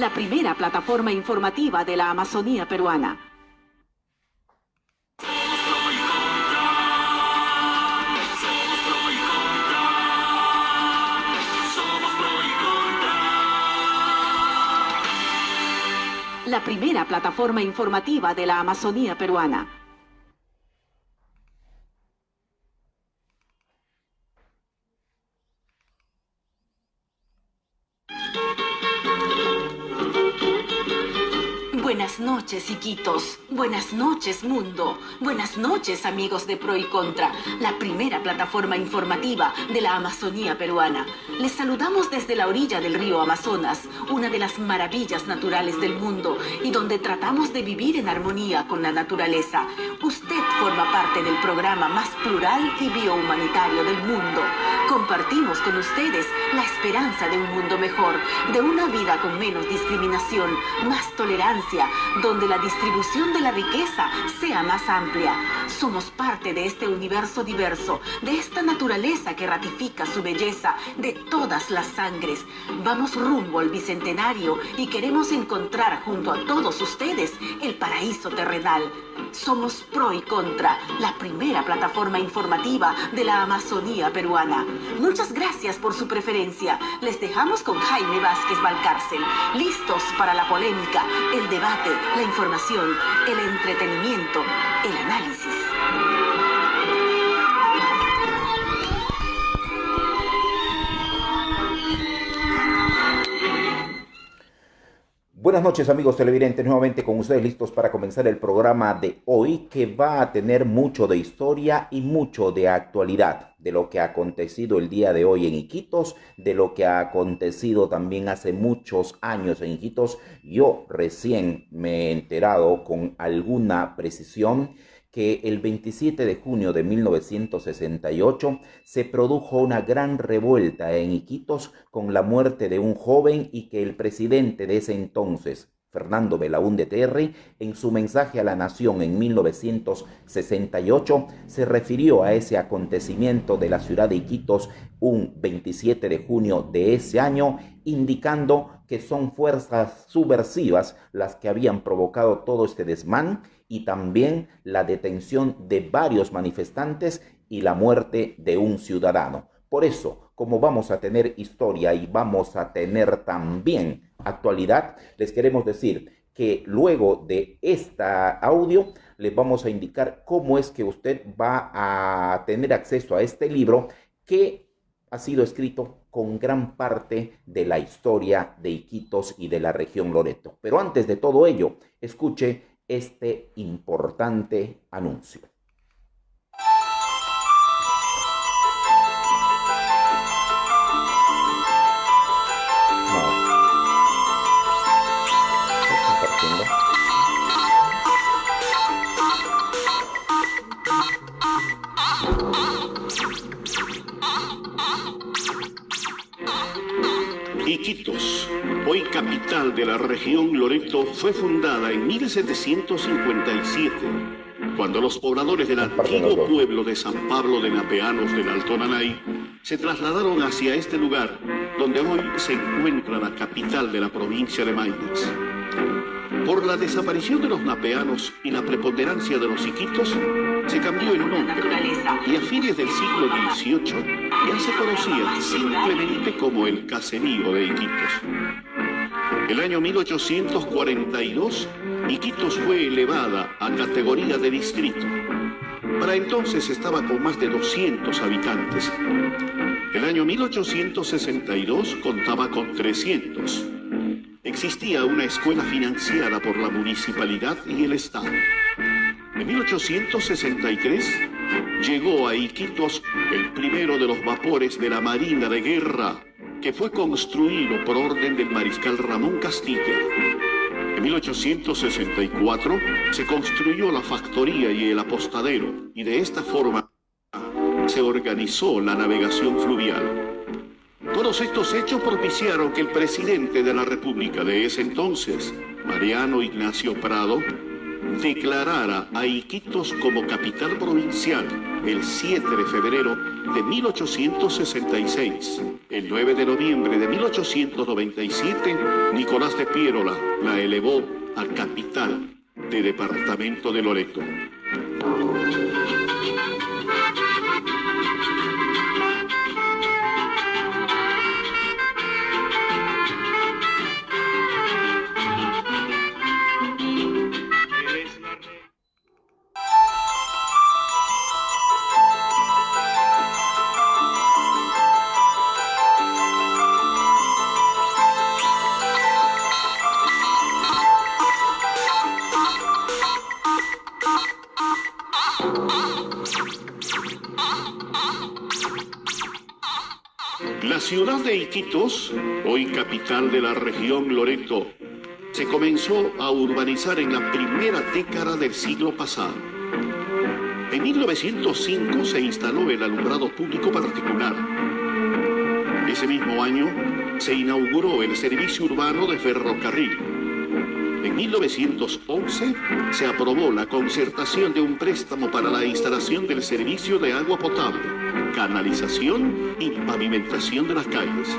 la primera plataforma informativa de la Amazonía peruana. La primera plataforma informativa de la Amazonía peruana. Buenas noches, Iquitos. Buenas noches, mundo. Buenas noches, amigos de Pro y Contra, la primera plataforma informativa de la Amazonía peruana. Les saludamos desde la orilla del río Amazonas, una de las maravillas naturales del mundo y donde tratamos de vivir en armonía con la naturaleza. Usted forma parte del programa más plural y biohumanitario del mundo. Compartimos con ustedes la esperanza de un mundo mejor, de una vida con menos discriminación, más tolerancia, donde la distribución de la riqueza sea más amplia. Somos parte de este universo diverso, de esta naturaleza que ratifica su belleza de todas las sangres. Vamos rumbo al bicentenario y queremos encontrar junto a todos ustedes el paraíso terrenal. Somos Pro y Contra, la primera plataforma informativa de la Amazonía peruana. Muchas gracias por su preferencia. Les dejamos con Jaime Vázquez Valcárcel, listos para la polémica, el debate, la información, el entretenimiento, el análisis. Buenas noches, amigos televidentes, nuevamente con ustedes listos para comenzar el programa de hoy, que va a tener mucho de historia y mucho de actualidad, de lo que ha acontecido el día de hoy en Iquitos, de lo que ha acontecido también hace muchos años en Iquitos. Yo recién me he enterado con alguna precisión que el 27 de junio de 1968 se produjo una gran revuelta en Iquitos con la muerte de un joven y que el presidente de ese entonces, Fernando Belaúnde Terry, en su mensaje a la nación en 1968, se refirió a ese acontecimiento de la ciudad de Iquitos un 27 de junio de ese año, indicando que son fuerzas subversivas las que habían provocado todo este desmán y también la detención de varios manifestantes y la muerte de un ciudadano. Por eso, como vamos a tener historia y vamos a tener también actualidad, les queremos decir que luego de esta audio les vamos a indicar cómo es que usted va a tener acceso a este libro que ha sido escrito con gran parte de la historia de Iquitos y de la región Loreto. Pero antes de todo ello, escuche este importante anuncio. Iquitos, hoy capital de la región Loreto, fue fundada en 1757, cuando los pobladores del antiguo pueblo de San Pablo de Napeanos del Alto Nanay se trasladaron hacia este lugar, donde hoy se encuentra la capital de la provincia de Maynas. Por la desaparición de los napeanos y la preponderancia de los iquitos, se cambió el nombre y a fines del siglo XVIII ya se conocía simplemente como el caserío de Iquitos. El año 1842, Iquitos fue elevada a categoría de distrito. Para entonces estaba con más de 200 habitantes. El año 1862 contaba con 300. Existía una escuela financiada por la municipalidad y el Estado. En 1863 llegó a Iquitos el primero de los vapores de la Marina de Guerra, que fue construido por orden del mariscal Ramón Castilla. En 1864 se construyó la factoría y el apostadero, y de esta forma se organizó la navegación fluvial. Todos estos hechos propiciaron que el presidente de la República de ese entonces, Mariano Ignacio Prado, declarara a Iquitos como capital provincial el 7 de febrero de 1866. El 9 de noviembre de 1897, Nicolás de Piérola la elevó a capital de departamento de Loreto. La ciudad de Iquitos, hoy capital de la región Loreto, se comenzó a urbanizar en la primera década del siglo pasado. En 1905 se instaló el alumbrado público particular. Ese mismo año se inauguró el servicio urbano de ferrocarril. En 1911 se aprobó la concertación de un préstamo para la instalación del servicio de agua potable, canalización y pavimentación de las calles.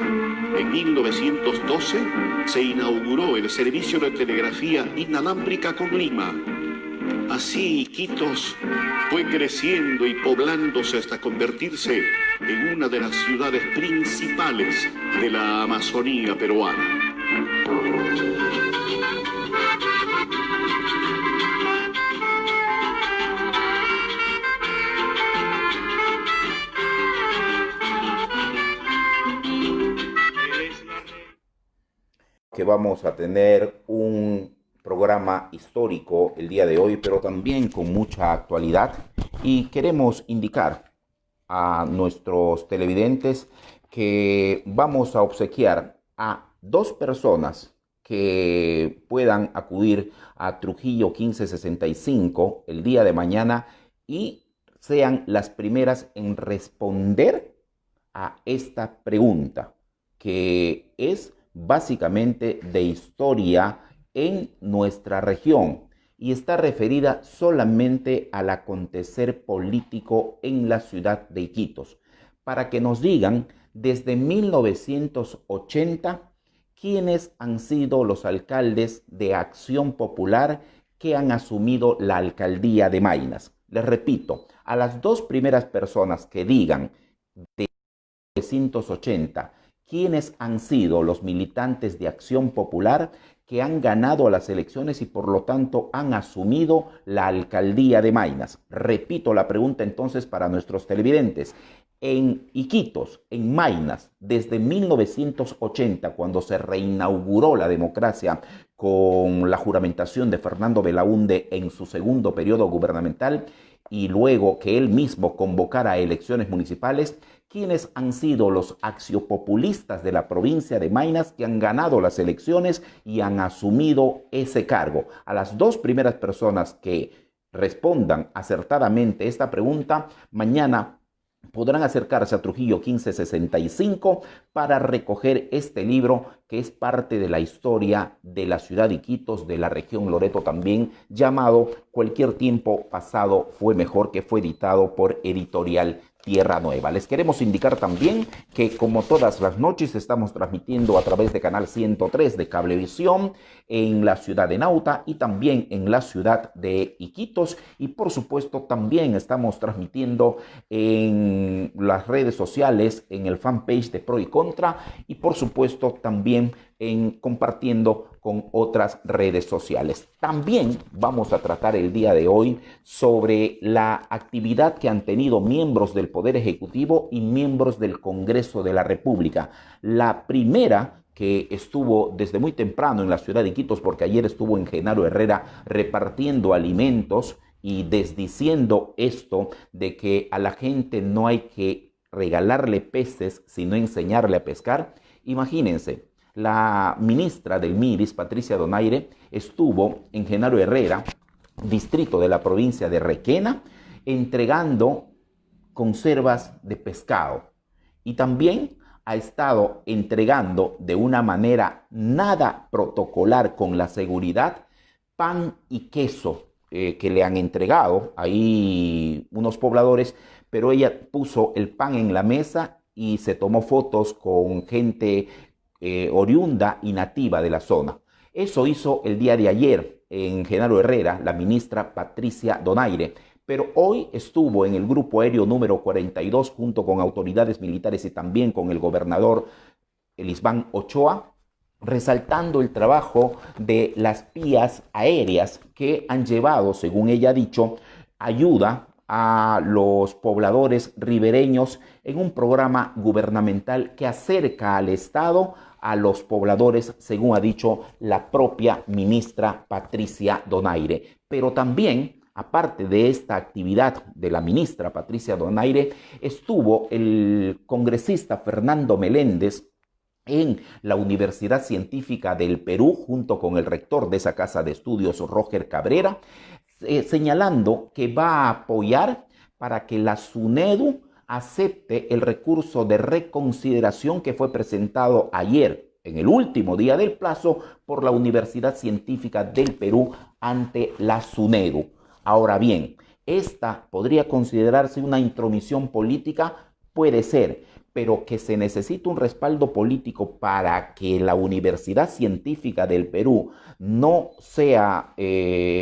En 1912 se inauguró el servicio de telegrafía inalámbrica con Lima. Así Iquitos fue creciendo y poblándose hasta convertirse en una de las ciudades principales de la Amazonía peruana. Que vamos a tener un programa histórico el día de hoy, pero también con mucha actualidad, y queremos indicar a nuestros televidentes que vamos a obsequiar a 2 personas que puedan acudir a Trujillo 1565 el día de mañana y sean las primeras en responder a esta pregunta, que es básicamente de historia en nuestra región y está referida solamente al acontecer político en la ciudad de Iquitos, para que nos digan desde 1980 quiénes han sido los alcaldes de Acción Popular que han asumido la alcaldía de Maynas. Les repito, a las 2 primeras personas que digan de 1980 quiénes han sido los militantes de Acción Popular que han ganado las elecciones y por lo tanto han asumido la alcaldía de Maynas. Repito la pregunta entonces para nuestros televidentes. En Iquitos, en Maynas, desde 1980, cuando se reinauguró la democracia con la juramentación de Fernando Belaúnde en su segundo periodo gubernamental y luego que él mismo convocara elecciones municipales, ¿quiénes han sido los axiopopulistas de la provincia de Maynas que han ganado las elecciones y han asumido ese cargo? A las 2 primeras personas que respondan acertadamente esta pregunta, mañana podrán acercarse a Trujillo 1565 para recoger este libro que es parte de la historia de la ciudad de Iquitos, de la región Loreto también, llamado Cualquier tiempo pasado fue mejor, que fue editado por Editorial Tierra Nueva. Les queremos indicar también que como todas las noches estamos transmitiendo a través de Canal 103 de Cablevisión en la ciudad de Nauta y también en la ciudad de Iquitos, y por supuesto también estamos transmitiendo en las redes sociales, en el fanpage de Pro y Contra, y por supuesto también compartiendo con otras redes sociales. También vamos a tratar el día de hoy sobre la actividad que han tenido miembros del Poder Ejecutivo y miembros del Congreso de la República. La primera, que estuvo desde muy temprano en la ciudad de Iquitos, porque ayer estuvo en Genaro Herrera repartiendo alimentos y desdiciendo esto de que a la gente no hay que regalarle peces, sino enseñarle a pescar. Imagínense, la ministra del MIRIS, Patricia Donaire, estuvo en Genaro Herrera, distrito de la provincia de Requena, entregando conservas de pescado, y también ha estado entregando de una manera nada protocolar con la seguridad pan y queso que le han entregado ahí unos pobladores, pero ella puso el pan en la mesa y se tomó fotos con gente oriunda y nativa de la zona. Eso hizo el día de ayer en Genaro Herrera la ministra Patricia Donaire, pero hoy estuvo en el grupo aéreo número 42 junto con autoridades militares y también con el gobernador Elisban Ochoa, resaltando el trabajo de las vías aéreas que han llevado, según ella ha dicho, ayuda a los pobladores ribereños en un programa gubernamental que acerca al Estado a los pobladores, según ha dicho la propia ministra Patricia Donaire. Pero también, aparte de esta actividad de la ministra Patricia Donaire, estuvo el congresista Fernando Meléndez en la Universidad Científica del Perú, junto con el rector de esa casa de estudios, Roger Cabrera, señalando que va a apoyar para que la SUNEDU acepte el recurso de reconsideración que fue presentado ayer, en el último día del plazo, por la Universidad Científica del Perú ante la SUNEDU. Ahora bien, esta podría considerarse una intromisión política, puede ser, pero que se necesita un respaldo político para que la Universidad Científica del Perú no sea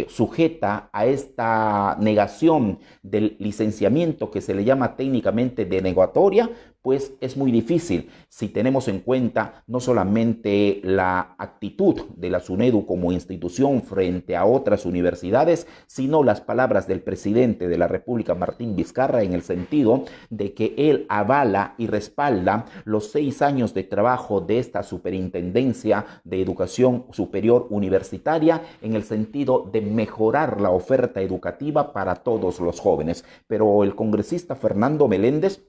sujeta a esta negación del licenciamiento que se le llama técnicamente denegatoria, pues es muy difícil si tenemos en cuenta no solamente la actitud de la SUNEDU como institución frente a otras universidades, sino las palabras del presidente de la República, Martín Vizcarra, en el sentido de que él avala y respalda los 6 años de trabajo de esta Superintendencia de Educación Superior Universitaria en el sentido de mejorar la oferta educativa para todos los jóvenes. Pero el congresista Fernando Meléndez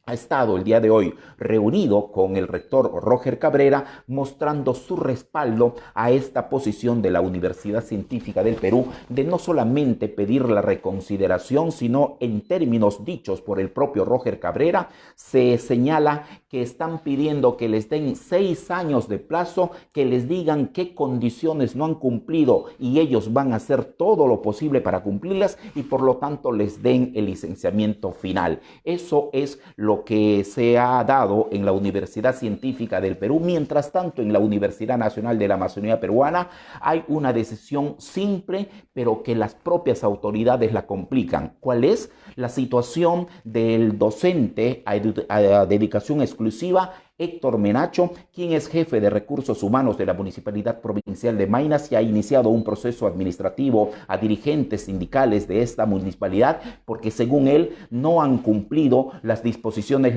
ha estado el día de hoy reunido con el rector Roger Cabrera, mostrando su respaldo a esta posición de la Universidad Científica del Perú de no solamente pedir la reconsideración, sino en términos dichos por el propio Roger Cabrera, se señala que están pidiendo que les den 6 años de plazo, que les digan qué condiciones no han cumplido y ellos van a hacer todo lo posible para cumplirlas y por lo tanto les den el licenciamiento final. Eso es lo que se ha dado en la Universidad Científica del Perú. Mientras tanto, en la Universidad Nacional de la Amazonía Peruana hay una decisión simple, pero que las propias autoridades la complican. ¿Cuál es? La situación del docente a dedicación exclusiva Héctor Menacho, quien es jefe de recursos humanos de la Municipalidad Provincial de Maynas y ha iniciado un proceso administrativo a dirigentes sindicales de esta municipalidad porque según él no han cumplido las disposiciones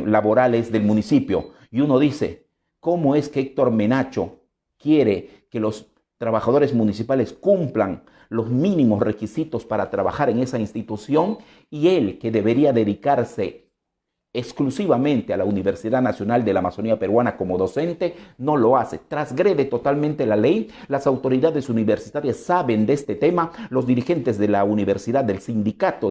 laborales del municipio. Y uno dice, ¿cómo es que Héctor Menacho quiere que los trabajadores municipales cumplan los mínimos requisitos para trabajar en esa institución y él, que debería dedicarse exclusivamente a la Universidad Nacional de la Amazonía Peruana como docente, no lo hace? Transgrede totalmente la ley. Las autoridades universitarias saben de este tema. Los dirigentes de la universidad, del sindicato,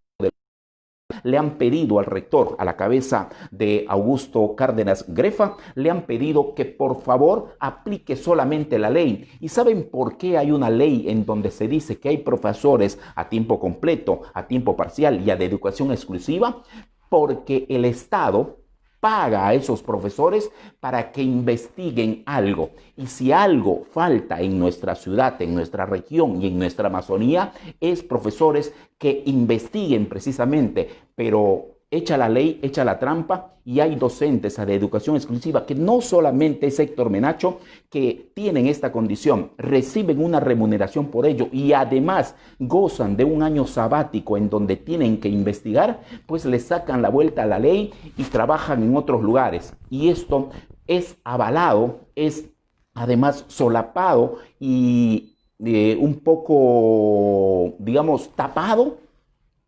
le han pedido al rector, a la cabeza de Augusto Cárdenas Grefa, le han pedido que por favor aplique solamente la ley. ¿Y saben por qué hay una ley en donde se dice que hay profesores a tiempo completo, a tiempo parcial y a de educación exclusiva? Porque el Estado paga a esos profesores para que investiguen algo. Y si algo falta en nuestra ciudad, en nuestra región y en nuestra Amazonía, es profesores que investiguen precisamente, pero echa la ley, echa la trampa y hay docentes de educación exclusiva que no solamente es Héctor Menacho, que tienen esta condición, reciben una remuneración por ello y además gozan de un año sabático en donde tienen que investigar, pues les sacan la vuelta a la ley y trabajan en otros lugares. Y esto es avalado, es además solapado y un poco, digamos, tapado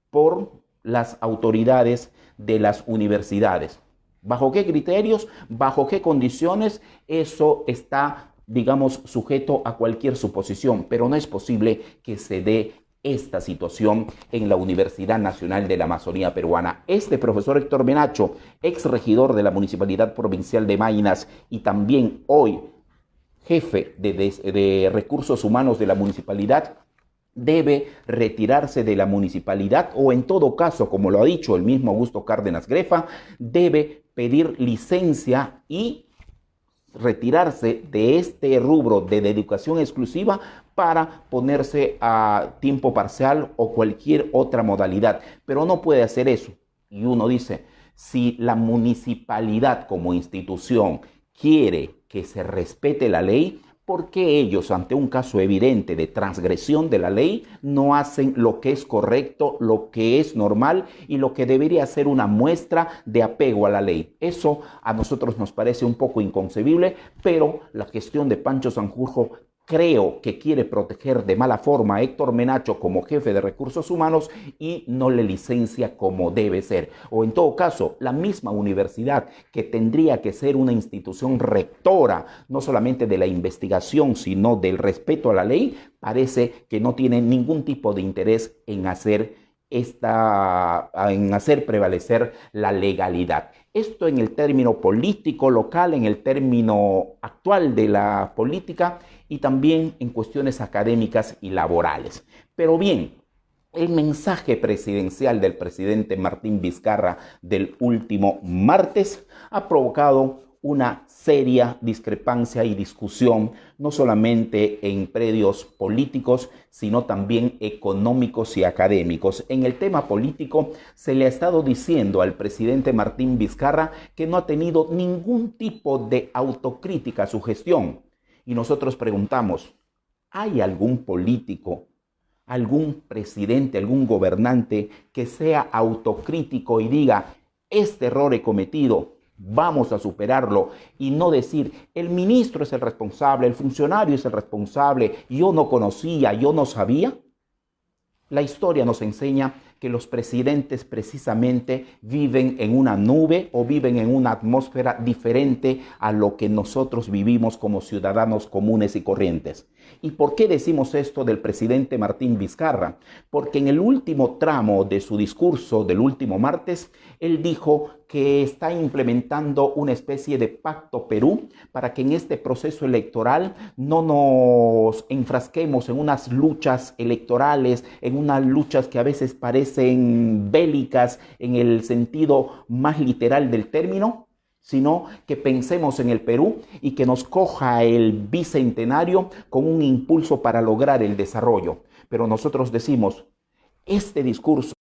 por las autoridades de las universidades. ¿Bajo qué criterios? ¿Bajo qué condiciones? Eso está, digamos, sujeto a cualquier suposición, pero no es posible que se dé esta situación en la Universidad Nacional de la Amazonía Peruana. Este profesor Héctor Menacho, ex regidor de la Municipalidad Provincial de Maynas y también hoy jefe de recursos humanos de la municipalidad, debe retirarse de la municipalidad o en todo caso, como lo ha dicho el mismo Augusto Cárdenas Grefa, debe pedir licencia y retirarse de este rubro de educación exclusiva para ponerse a tiempo parcial o cualquier otra modalidad. Pero no puede hacer eso. Y uno dice, si la municipalidad como institución quiere que se respete la ley, ¿por qué ellos, ante un caso evidente de transgresión de la ley, no hacen lo que es correcto, lo que es normal y lo que debería ser una muestra de apego a la ley? Eso a nosotros nos parece un poco inconcebible, pero la gestión de Pancho Sanjurjo creo que quiere proteger de mala forma a Héctor Menacho como jefe de recursos humanos y no le licencia como debe ser. O en todo caso, la misma universidad que tendría que ser una institución rectora, no solamente de la investigación, sino del respeto a la ley, parece que no tiene ningún tipo de interés en hacer prevalecer la legalidad. Esto en el término político local, en el término actual de la política y también en cuestiones académicas y laborales. Pero bien, el mensaje presidencial del presidente Martín Vizcarra del último martes ha provocado una seria discrepancia y discusión, no solamente en predios políticos, sino también económicos y académicos. En el tema político se le ha estado diciendo al presidente Martín Vizcarra que no ha tenido ningún tipo de autocrítica a su gestión. Y nosotros preguntamos, ¿hay algún político, algún presidente, algún gobernante que sea autocrítico y diga, este error he cometido, vamos a superarlo, y no decir, el ministro es el responsable, el funcionario es el responsable, yo no conocía, yo no sabía? La historia nos enseña que los presidentes precisamente viven en una nube o viven en una atmósfera diferente a lo que nosotros vivimos como ciudadanos comunes y corrientes. ¿Y por qué decimos esto del presidente Martín Vizcarra? Porque en el último tramo de su discurso del último martes, él dijo que está implementando una especie de pacto Perú para que en este proceso electoral no nos enfrasquemos en unas luchas electorales, en unas luchas que a veces parecen bélicas en el sentido más literal del término, sino que pensemos en el Perú y que nos coja el bicentenario con un impulso para lograr el desarrollo. Pero nosotros decimos, este discurso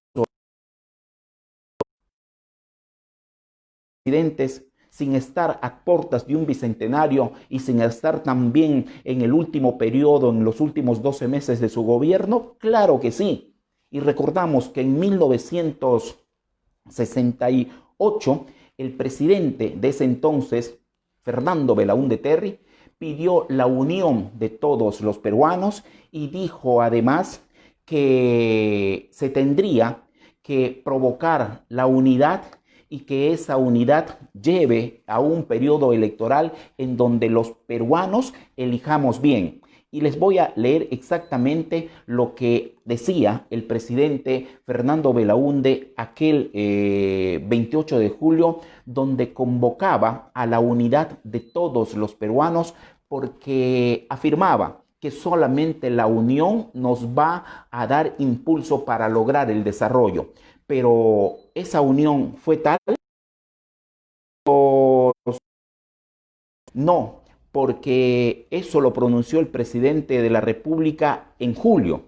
presidentes sin estar a puertas de un bicentenario y sin estar también en el último periodo, en los últimos 12 meses de su gobierno? Claro que sí. Y recordamos que en 1968 el presidente de ese entonces, Fernando Belaúnde Terry, pidió la unión de todos los peruanos y dijo además que se tendría que provocar la unidad y que esa unidad lleve a un periodo electoral en donde los peruanos elijamos bien. Y les voy a leer exactamente lo que decía el presidente Fernando Belaúnde aquel 28 de julio, donde convocaba a la unidad de todos los peruanos porque afirmaba que solamente la unión nos va a dar impulso para lograr el desarrollo. Pero esa unión fue tal, no, porque eso lo pronunció el presidente de la República en julio.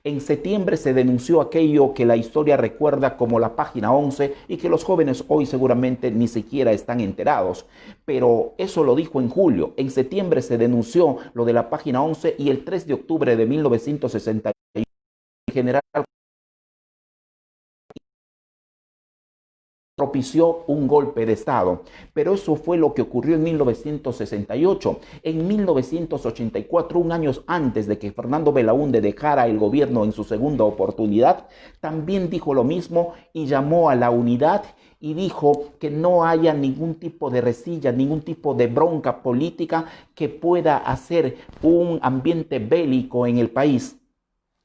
En septiembre se denunció aquello que la historia recuerda como la página 11 y que los jóvenes hoy seguramente ni siquiera están enterados. Pero eso lo dijo en julio. En septiembre se denunció lo de la página 11 y el 3 de octubre de 1961 el general propició un golpe de Estado. Pero eso fue lo que ocurrió en 1968. En 1984, un año antes de que Fernando Belaúnde dejara el gobierno en su segunda oportunidad, también dijo lo mismo y llamó a la unidad y dijo que no haya ningún tipo de rencilla, ningún tipo de bronca política que pueda hacer un ambiente bélico en el país.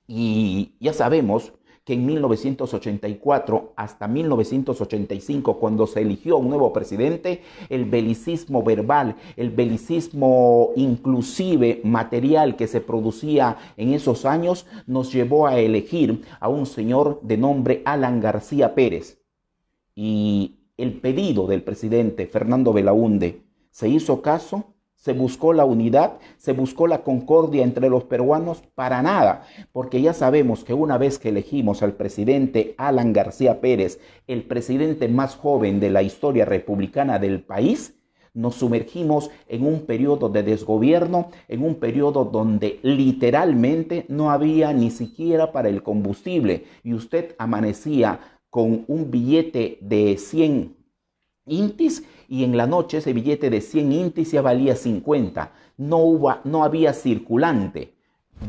Y ya sabemos que en 1984 hasta 1985, cuando se eligió un nuevo presidente, el belicismo verbal, el belicismo inclusive material que se producía en esos años, nos llevó a elegir a un señor de nombre Alan García Pérez. Y el pedido del presidente Fernando Belaúnde, ¿se hizo caso? ¿Se buscó la unidad? ¿Se buscó la concordia entre los peruanos? Para nada, porque ya sabemos que una vez que elegimos al presidente Alan García Pérez, el presidente más joven de la historia republicana del país, nos sumergimos en un periodo de desgobierno, en un periodo donde literalmente no había ni siquiera para el combustible y usted amanecía con un billete de 100 intis y en la noche ese billete de 100 intis ya valía 50. No había circulante.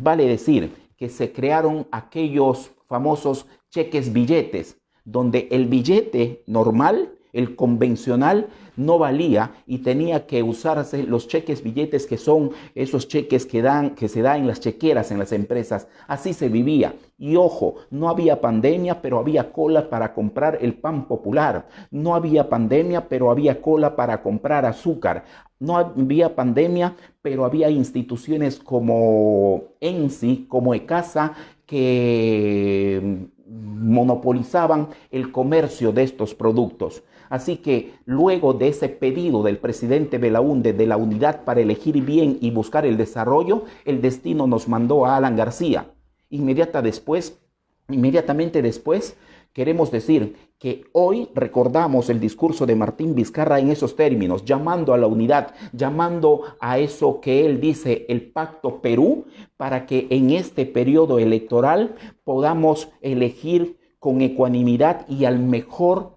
Vale decir que se crearon aquellos famosos cheques billetes, donde el billete normal, el convencional, no valía y tenía que usarse los cheques billetes, que son esos cheques que se dan en las chequeras en las empresas. Así se vivía. Y ojo, no había pandemia, pero había cola para comprar el pan popular. No había pandemia, pero había cola para comprar azúcar. No había pandemia, pero había instituciones como ENSI, como ECASA, que monopolizaban el comercio de estos productos. Así que luego de ese pedido del presidente Belaúnde de la unidad para elegir bien y buscar el desarrollo, el destino nos mandó a Alan García. Inmediatamente después, queremos decir que hoy recordamos el discurso de Martín Vizcarra en esos términos, llamando a la unidad, llamando a eso que él dice, el Pacto Perú, para que en este periodo electoral podamos elegir con ecuanimidad y al mejor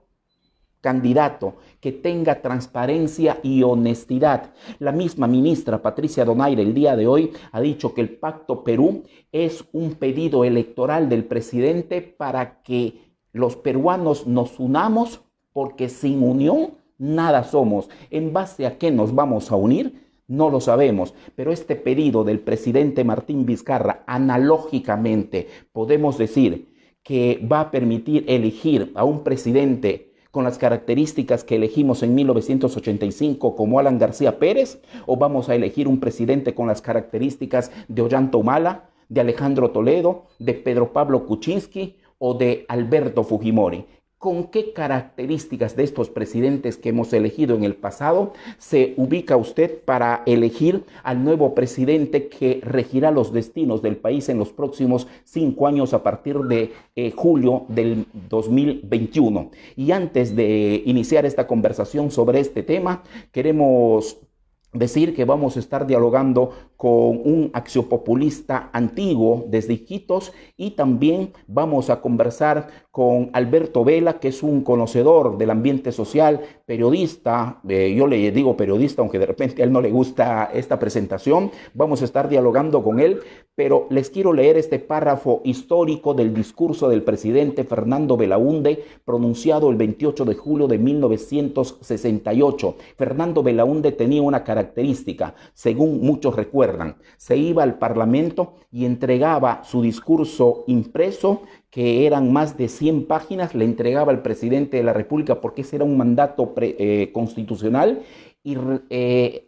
candidato que tenga transparencia y honestidad. La misma ministra Patricia Donaire el día de hoy ha dicho que el Pacto Perú es un pedido electoral del presidente para que los peruanos nos unamos, porque sin unión nada somos. ¿En base a qué nos vamos a unir? No lo sabemos, pero este pedido del presidente Martín Vizcarra, analógicamente, podemos decir que va a permitir elegir a un presidente con las características que elegimos en 1985 como Alan García Pérez, o vamos a elegir un presidente con las características de Ollanta Humala, de Alejandro Toledo, de Pedro Pablo Kuczynski o de Alberto Fujimori. ¿Con qué características de estos presidentes que hemos elegido en el pasado se ubica usted para elegir al nuevo presidente que regirá los destinos del país en los próximos 5 años a partir de julio del 2021? Y antes de iniciar esta conversación sobre este tema, queremos decir que vamos a estar dialogando con un axiopopulista antiguo desde Iquitos y también vamos a conversar con Alberto Vela, que es un conocedor del ambiente social, periodista. Yo le digo periodista, aunque de repente a él no le gusta esta presentación. Vamos a estar dialogando con él, pero les quiero leer este párrafo histórico del discurso del presidente Fernando Belaúnde, pronunciado el 28 de julio de 1968. Fernando Belaúnde tenía una característica, según muchos recuerdan. Se iba al Parlamento y entregaba su discurso impreso, que eran más de 100 páginas, le entregaba al presidente de la República porque ese era un mandato constitucional, y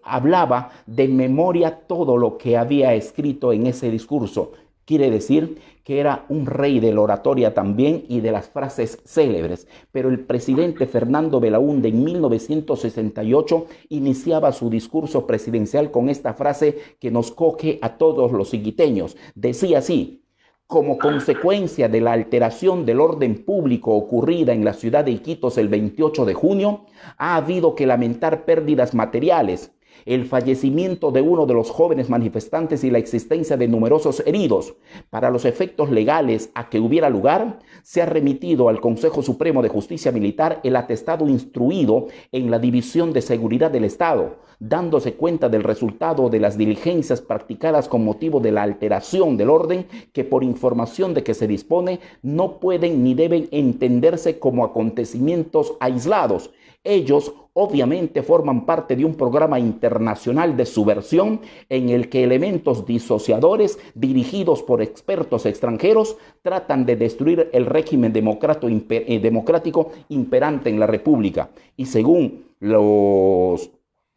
hablaba de memoria todo lo que había escrito en ese discurso. Quiere decir que era un rey de la oratoria también y de las frases célebres. Pero el presidente Fernando Belaúnde en 1968 iniciaba su discurso presidencial con esta frase que nos coge a todos los iquiteños. Decía así: como consecuencia de la alteración del orden público ocurrida en la ciudad de Iquitos el 28 de junio, ha habido que lamentar pérdidas materiales, el fallecimiento de uno de los jóvenes manifestantes y la existencia de numerosos heridos. Para los efectos legales a que hubiera lugar, se ha remitido al Consejo Supremo de Justicia Militar el atestado instruido en la División de Seguridad del Estado, dándose cuenta del resultado de las diligencias practicadas con motivo de la alteración del orden, que por información de que se dispone no pueden ni deben entenderse como acontecimientos aislados. Ellos obviamente forman parte de un programa internacional de subversión en el que elementos disociadores dirigidos por expertos extranjeros tratan de destruir el régimen democrático imperante en la República. Y según los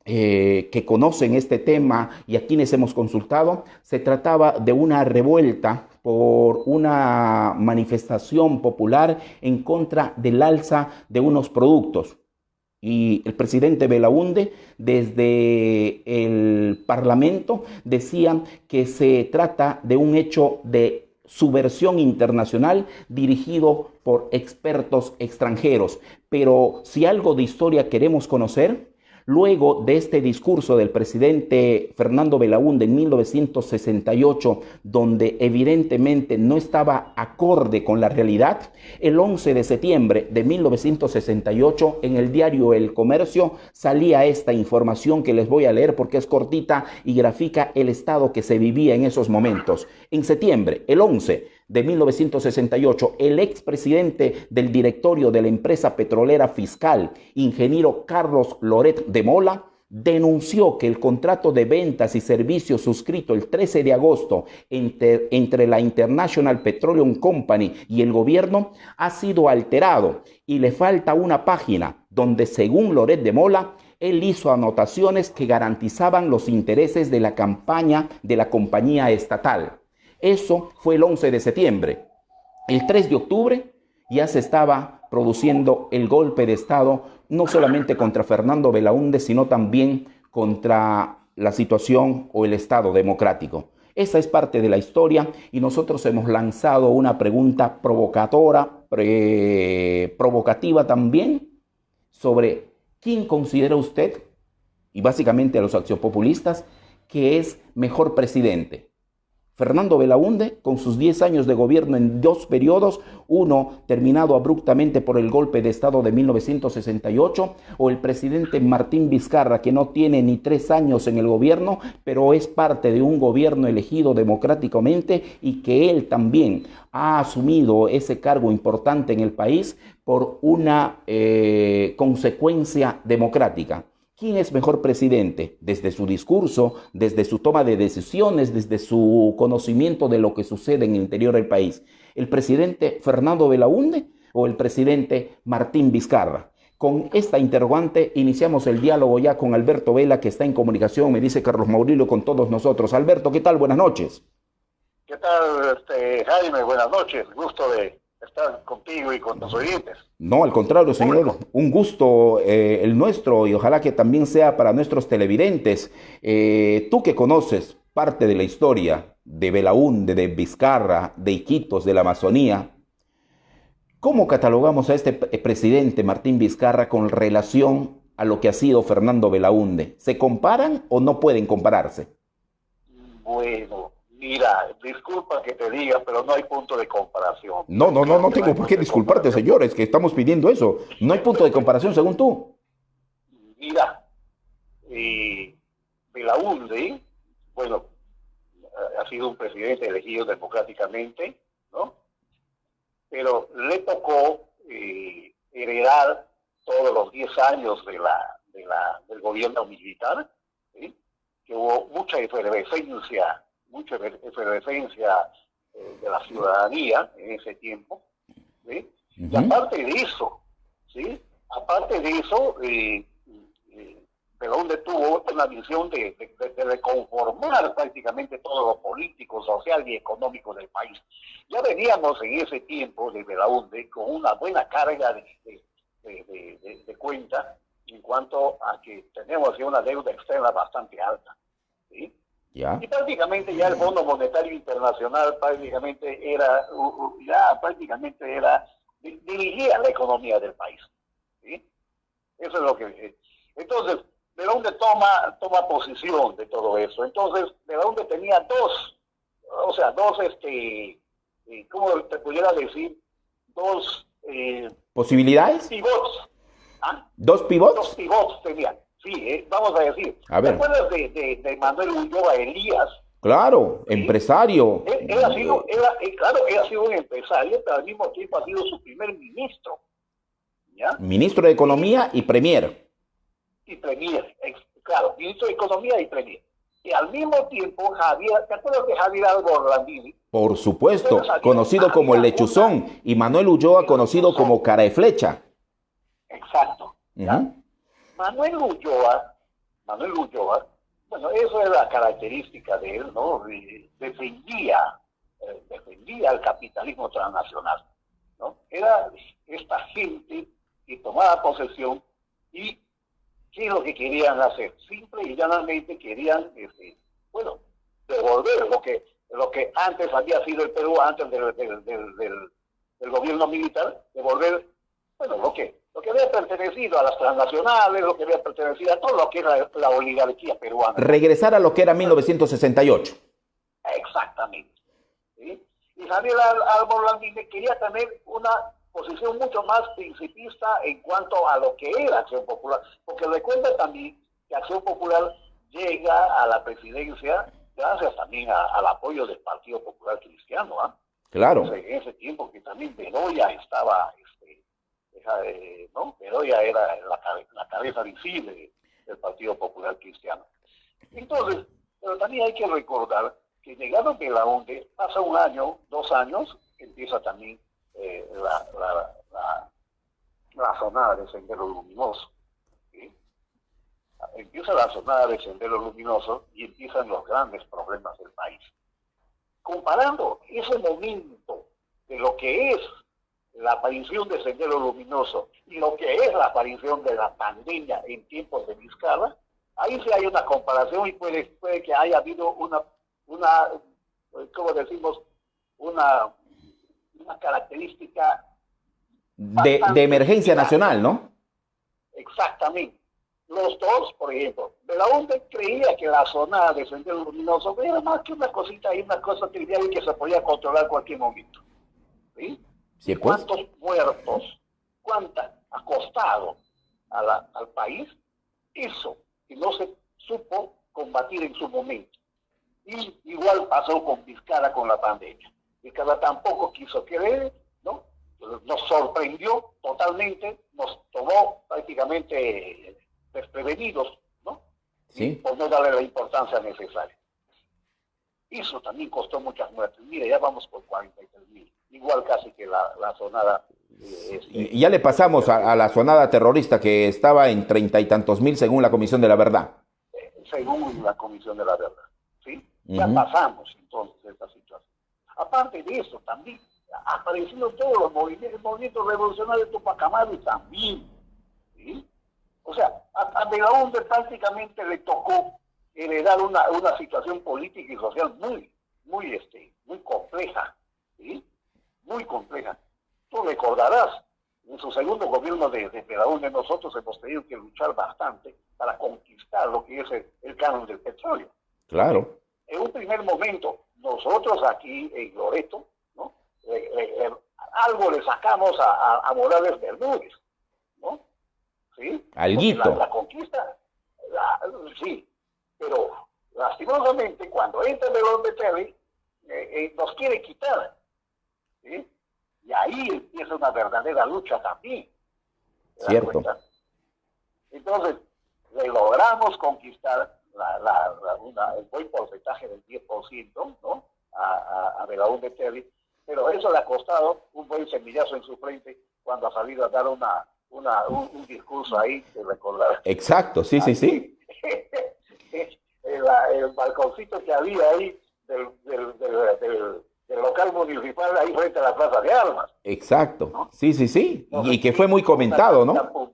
que conocen este tema y a quienes hemos consultado, se trataba de una revuelta por una manifestación popular en contra del alza de unos productos. Y el presidente Belaúnde, desde el Parlamento, decía que se trata de un hecho de subversión internacional dirigido por expertos extranjeros. Pero si algo de historia queremos conocer, luego de este discurso del presidente Fernando Belaúnde en 1968, donde evidentemente no estaba acorde con la realidad, el 11 de septiembre de 1968 en el diario El Comercio salía esta información que les voy a leer porque es cortita y grafica el estado que se vivía en esos momentos. En septiembre, el 11 de 1968, el expresidente del directorio de la empresa petrolera Fiscal, ingeniero Carlos Loret de Mola, denunció que el contrato de ventas y servicios suscrito el 13 de agosto entre la International Petroleum Company y el gobierno ha sido alterado y le falta una página donde, según Loret de Mola, él hizo anotaciones que garantizaban los intereses de la campaña de la compañía estatal. Eso fue el 11 de septiembre. El 3 de octubre ya se estaba produciendo el golpe de Estado, no solamente contra Fernando Belaúnde, sino también contra la situación o el Estado democrático. Esa es parte de la historia y nosotros hemos lanzado una pregunta provocativa también sobre quién considera usted, y básicamente a los accionpopulistas, que es mejor presidente. Fernando Belaúnde, con sus 10 años de gobierno en 2 periodos, uno terminado abruptamente por el golpe de Estado de 1968, o el presidente Martín Vizcarra, que no tiene ni 3 años en el gobierno, pero es parte de un gobierno elegido democráticamente y que él también ha asumido ese cargo importante en el país por una consecuencia democrática. ¿Quién es mejor presidente? Desde su discurso, desde su toma de decisiones, desde su conocimiento de lo que sucede en el interior del país. ¿El presidente Fernando Belaúnde o el presidente Martín Vizcarra? Con esta interrogante iniciamos el diálogo ya con Alberto Vela, que está en comunicación, me dice Carlos Maurilio, con todos nosotros. Alberto, ¿qué tal? Buenas noches. ¿Qué tal, Jaime? Buenas noches. Gusto de estar contigo y con tus oyentes. No, al contrario, señor, un gusto el nuestro y ojalá que también sea para nuestros televidentes. Tú que conoces parte de la historia de Belaúnde, de Vizcarra, de Iquitos, de la Amazonía, ¿cómo catalogamos a este presidente Martín Vizcarra con relación a lo que ha sido Fernando Belaúnde? ¿Se comparan o no pueden compararse? Bueno, mira, disculpa que te diga, pero no hay punto de comparación. No tengo por qué disculparte, señores, que estamos pidiendo eso. No hay punto de comparación, según tú. Mira, Belaúnde, bueno, ha sido un presidente elegido democráticamente, ¿no? Pero le tocó heredar todos los 10 años del gobierno militar, ¿sí? Que hubo mucha efervescencia de la ciudadanía en ese tiempo, ¿sí? Y aparte de eso, ¿sí? Belaúnde tuvo una visión de conformar prácticamente todo lo político, social y económico del país. Ya veníamos en ese tiempo de Belaúnde con una buena carga de cuenta en cuanto a que tenemos una deuda externa bastante alta, ¿sí? ¿Ya? Y prácticamente ya el Fondo Monetario Internacional dirigía la economía del país, ¿sí? Eso es lo que... Entonces, Belaúnde toma posición de todo eso. Entonces, Belaúnde tenía dos, ¿cómo te pudiera decir? Dos... ¿Posibilidades? Pivots. ¿Ah? ¿Dos pivots? Dos pivots tenía. Sí, vamos a decir. A ver. ¿Te acuerdas de Manuel Ulloa Elías? Claro, ¿sí? Empresario. Él ha sido un empresario, pero al mismo tiempo ha sido su primer ministro. ¿ya? Ministro de Economía y Premier. Y Premier, claro, Ministro de Economía y Premier. Y al mismo tiempo, Javier, ¿te acuerdas de Javier Alborlandini? Por supuesto, conocido como el Lechuzón, y Manuel Ulloa, conocido como Cara de Flecha. Exacto. ¿Ya? Manuel Ulloa, bueno, eso es la característica de él, ¿no? Defendía el capitalismo transnacional, ¿no? Era esta gente que tomaba posesión y ¿qué es lo que querían hacer? Simple y llanamente querían, devolver lo que antes había sido el Perú, antes del gobierno militar, devolver, lo que había pertenecido a las transnacionales, lo que había pertenecido a todo lo que era la oligarquía peruana. Regresar a lo que era 1968. Exactamente. ¿Sí? Y Javier Alborlandini quería tener una posición mucho más principista en cuanto a lo que era Acción Popular, porque recuerda también que Acción Popular llega a la presidencia gracias también al apoyo del Partido Popular Cristiano, ¿ah? Claro. En ese tiempo que también Bedoya estaba, ¿no? Bedoya era la cabeza visible del Partido Popular Cristiano. Entonces, pero también hay que recordar que llegado Belaúnde, pasa un año, 2 años, empieza también la sonada de Sendero Luminoso. ¿Sí? Empieza la sonada de Sendero Luminoso y empiezan los grandes problemas del país. Comparando ese momento de lo que es la aparición de Sendero Luminoso y lo que es la aparición de la pandemia en tiempos de Vizcarra, ahí sí hay una comparación y puede que haya habido una ¿cómo decimos? Una característica de emergencia nacional, ¿no? Exactamente. Los dos, por ejemplo, Belaúnde creía que la zona de Sendero Luminoso era más que una cosita y una cosa trivial y que se podía controlar en cualquier momento. ¿Sí? Sí, pues. ¿Cuántos muertos? ¿Cuánta ha costado al país? Eso que no se supo combatir en su momento. Y igual pasó con Vizcarra con la pandemia. Vizcarra tampoco quiso querer, ¿no? Nos sorprendió totalmente, nos tomó prácticamente desprevenidos, ¿no? Sí. Por no darle la importancia necesaria. Eso también costó muchas muertes. Mire, ya vamos por 43.000. Igual casi que la sonada. Y ya le pasamos a la sonada terrorista que estaba en 30 y tantos mil según la Comisión de la Verdad. Según la Comisión de la Verdad. ¿Sí? Ya pasamos entonces esta situación. Aparte de eso, también aparecieron todos los movimientos revolucionarios de Tupac Amaru también. ¿Sí? O sea, a Belaúnde prácticamente le tocó heredar una situación política y social muy compleja. ¿Sí? Muy compleja. Tú recordarás, en su segundo gobierno de Belaúnde nosotros hemos tenido que luchar bastante para conquistar lo que es el canon del petróleo. Claro. En un primer momento, nosotros aquí en Loreto, ¿no? Algo le sacamos a Morales Bermúdez, ¿no? ¿Sí? Alguito. La conquista, sí, pero lastimosamente cuando entra Belaúnde Terry, nos quiere quitar, ¿sí? Y ahí empieza una verdadera lucha también. Cierto. Entonces, le logramos conquistar el buen porcentaje del 10%, ¿no? A Belaúnde Terry, pero eso le ha costado un buen semillazo en su frente cuando ha salido a dar un discurso ahí de recordar. Exacto, sí. El balconcito que había ahí del local municipal ahí frente a la Plaza de Armas. Exacto, ¿no? Sí. Entonces, y que fue muy comentado, ¿no?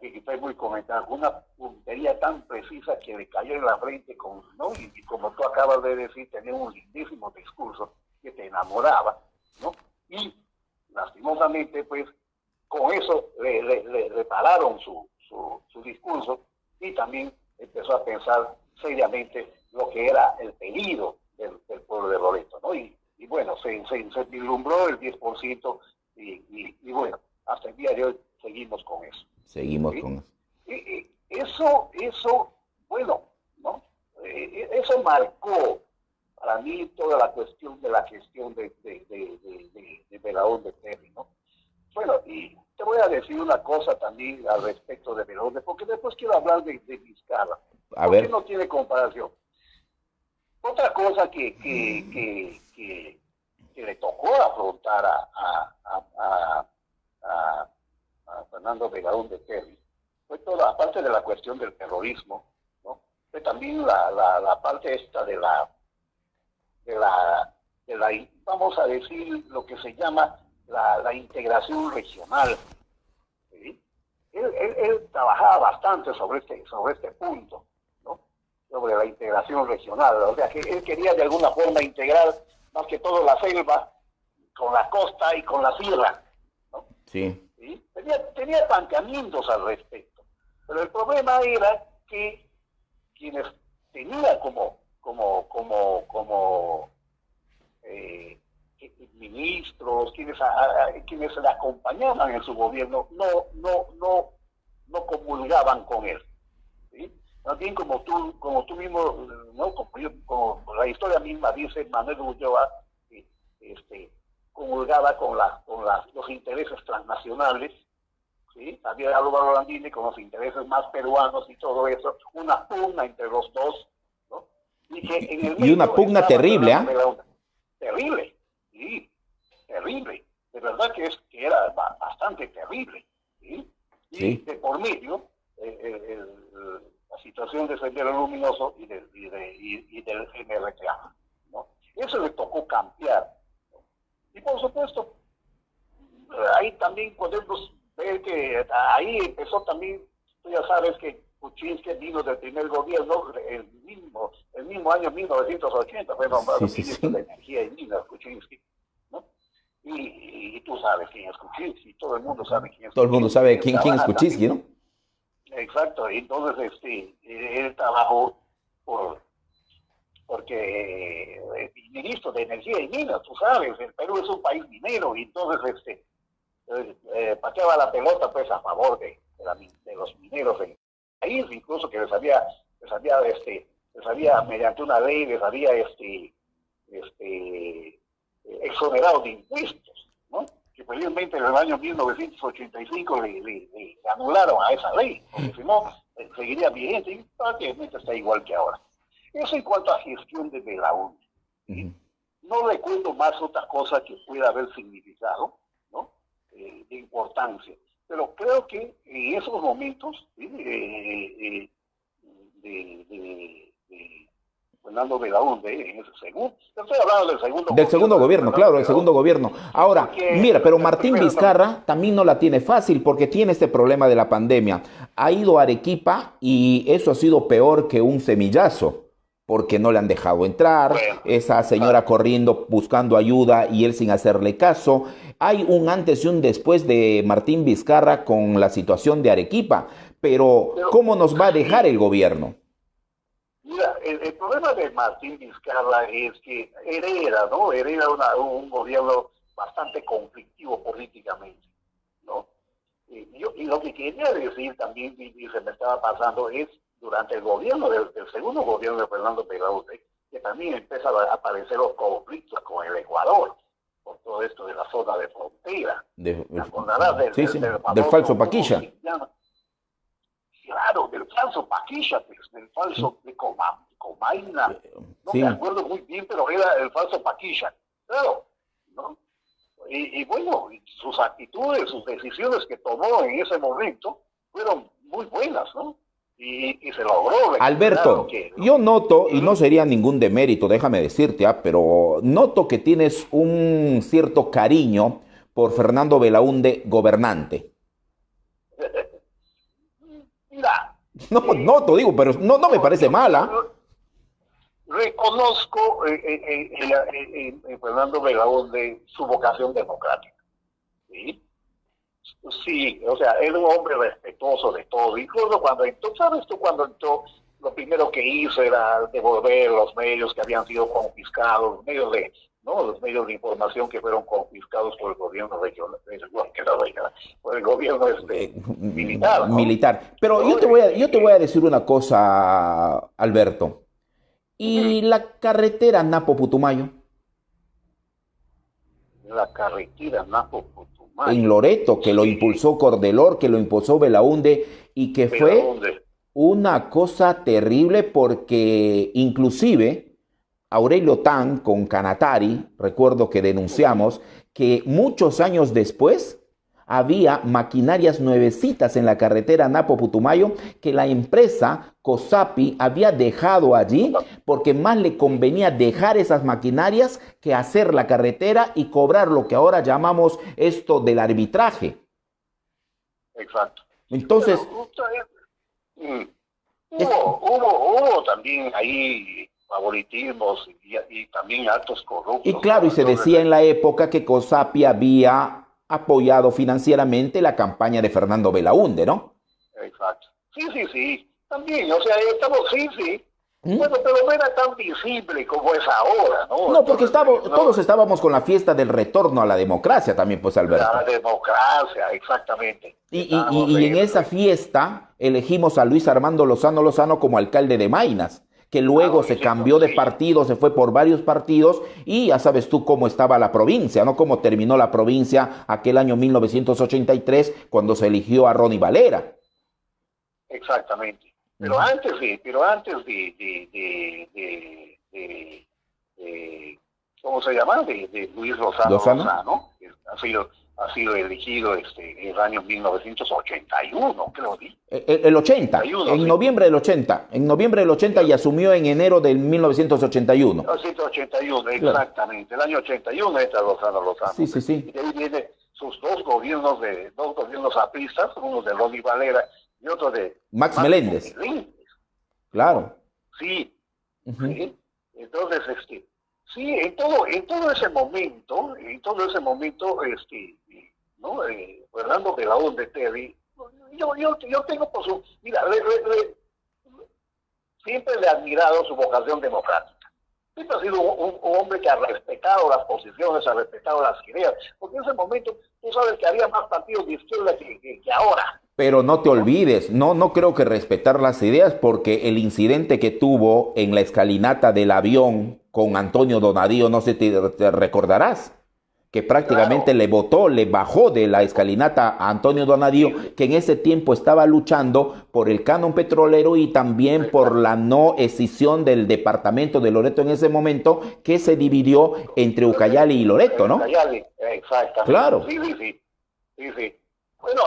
Que fue muy comentado, una puntería tan precisa que le cayó en la frente, ¿no? Y como tú acabas de decir, tenía un lindísimo discurso que te enamoraba, ¿no? Y lastimosamente, pues, con eso le pararon su discurso y también empezó a pensar seriamente lo que era el pedido del pueblo de Loreto, ¿no? Y bueno, se vislumbró el 10% y bueno, hasta el día de hoy seguimos con eso. Seguimos ¿sí? con eso. Eso, bueno, ¿no? Eso marcó para mí toda la cuestión de la gestión de Belaúnde Terry, ¿no? Bueno, y te voy a decir decir una cosa también al respecto de Belaúnde, porque después quiero hablar de Vizcarra. A ver. Porque no tiene comparación. Otra cosa que le tocó afrontar a Fernando Belaúnde Terry fue toda, aparte de la cuestión del terrorismo, ¿no? Fue también la parte esta de la, vamos a decir, lo que se llama la integración regional. ¿Sí? Él trabajaba bastante sobre este punto, ¿no? Sobre la integración regional, o sea que él quería de alguna forma integrar más que todo la selva con la costa y con la sierra, ¿no? Sí. ¿Sí? Tenía planteamientos al respecto, pero el problema era que quienes tenían como ministros, quienes le acompañaban en su gobierno, no comulgaban con él. ¿Sí? Más bien como tú mismo, ¿no? como la historia misma dice, Manuel Ulloa comulgaba con los intereses transnacionales, ¿sí? Había Álvaro Landini con los intereses más peruanos y todo eso, una pugna entre los dos, ¿no? Y una pugna terrible, ¿ah? Terrible, sí, terrible. De verdad que era bastante terrible, ¿sí? Y sí. de por medio, la situación de Sendero Luminoso y del MRTA, ¿no? Eso le tocó cambiar, ¿no? Y por supuesto, ahí también podemos ver que ahí empezó también, tú ya sabes que Kuczynski vino del primer gobierno, el mismo año 1980, fue nombrado ministro de Energía y Minas, Kuczynski, ¿no? Y tú sabes quién es Kuczynski, todo el mundo sabe quién es Kuczynski. Todo el mundo sabe quién es Kuczynski, ¿no? Exacto, entonces él trabajó porque el ministro de Energía y Minas, tú sabes, el Perú es un país minero, y entonces pateaba la pelota pues a favor de los mineros del país, incluso que les había mediante una ley les había exonerado de impuestos, ¿no? Que felizmente en el año 1985 le anularon a esa ley, porque si no seguiría vigente y prácticamente está igual que ahora. Eso en cuanto a gestión de Belaúnde. No recuerdo más otra cosa que pueda haber significado, ¿no? De importancia. Pero creo que en esos momentos de Fernando Belaúnde, en ese segundo, estoy hablando del segundo gobierno, claro, del segundo gobierno. Ahora, mira, pero Martín Vizcarra también no la tiene fácil porque tiene este problema de la pandemia. Ha ido a Arequipa y eso ha sido peor que un semillazo, porque no le han dejado entrar, esa señora corriendo buscando ayuda y él sin hacerle caso. Hay un antes y un después de Martín Vizcarra con la situación de Arequipa, pero ¿cómo nos va a dejar el gobierno? Mira, el problema de Martín Vizcarra es que hereda un gobierno bastante conflictivo políticamente, ¿no? Y lo que quería decir también, y se me estaba pasando, es durante el gobierno del segundo gobierno de Fernando Belaúnde, que también empiezan a aparecer los conflictos con el Ecuador, por todo esto de la zona de frontera. Del falso Paquilla. Claro, del falso Paquilla, del falso de Comaina. No me acuerdo muy bien, pero era el falso Paquilla. Claro, ¿no? Y bueno, sus actitudes, sus decisiones que tomó en ese momento fueron muy buenas, ¿no? Y se logró. Alberto, yo noto, y no sería ningún demérito, déjame decirte, pero noto que tienes un cierto cariño por Fernando Belaúnde, gobernante. Mira. Noto, digo, pero no me parece mala. Reconozco en Fernando Belaúnde su vocación democrática. ¿Sí? Sí, o sea, era un hombre respetuoso de todo. Incluso cuando entró, lo primero que hizo era devolver los medios que habían sido confiscados, los medios de información que fueron confiscados por el gobierno regional, por el gobierno militar, ¿no? Militar. Pero yo te voy a decir una cosa, Alberto. ¿Y la carretera Napo-Putumayo? La carretera Napo-Putumayo. Mayo. En Loreto, que lo impulsó Cordelor, que lo impulsó Belaúnde, y que fue una cosa terrible porque inclusive Aurelio Tan con Canatari, recuerdo que denunciamos que muchos años después había maquinarias nuevecitas en la carretera Napo-Putumayo que la empresa COSAPI había dejado allí porque más le convenía dejar esas maquinarias que hacer la carretera y cobrar lo que ahora llamamos esto del arbitraje. Exacto. Entonces, hubo también ahí favoritismos y también actos corruptos. Y claro, y se decía en la época que COSAPI había apoyado financieramente la campaña de Fernando Belaúnde, ¿no? Exacto. Sí. También, o sea, sí. Bueno, pero no era tan visible como es ahora, ¿no? No, porque todos estábamos con la fiesta del retorno a la democracia también, pues, Alberto. A la democracia, exactamente. Y en esa fiesta elegimos a Luis Armando Lozano como alcalde de Maynas, que luego se cambió de partido, se fue por varios partidos, y ya sabes tú cómo estaba la provincia, ¿no? Cómo terminó la provincia aquel año 1983, cuando se eligió a Ronnie Valera. Exactamente. Pero antes de ¿cómo se llama? De Luis Lozano, que ha sido elegido el año 1981, creo. El 80, en noviembre del 80. En noviembre del 80 y asumió en enero del 1981. 1981, exactamente. El año 81 está Lozano. Sí. Y de ahí vienen sus dos gobiernos apristas, uno de Ronnie Valera y otro de Max Meléndez. Claro. Sí. Sí. Entonces, en todo ese momento, ¿no? Fernando Belaúnde Terry, yo tengo por su, mira, siempre le he admirado su vocación democrática. Siempre ha sido un hombre que ha respetado las posiciones, ha respetado las ideas, porque en ese momento tú sabes que había más partidos de izquierda que ahora. Pero no te olvides, no creo que respetar las ideas, porque el incidente que tuvo en la escalinata del avión con Antonio Donadío, no sé si te recordarás, que prácticamente le bajó de la escalinata a Antonio Donadío, que en ese tiempo estaba luchando por el canon petrolero y también por la no escisión del departamento de Loreto en ese momento, que se dividió entre Ucayali y Loreto, ¿no? Ucayali, exactamente. Claro. Sí. Bueno,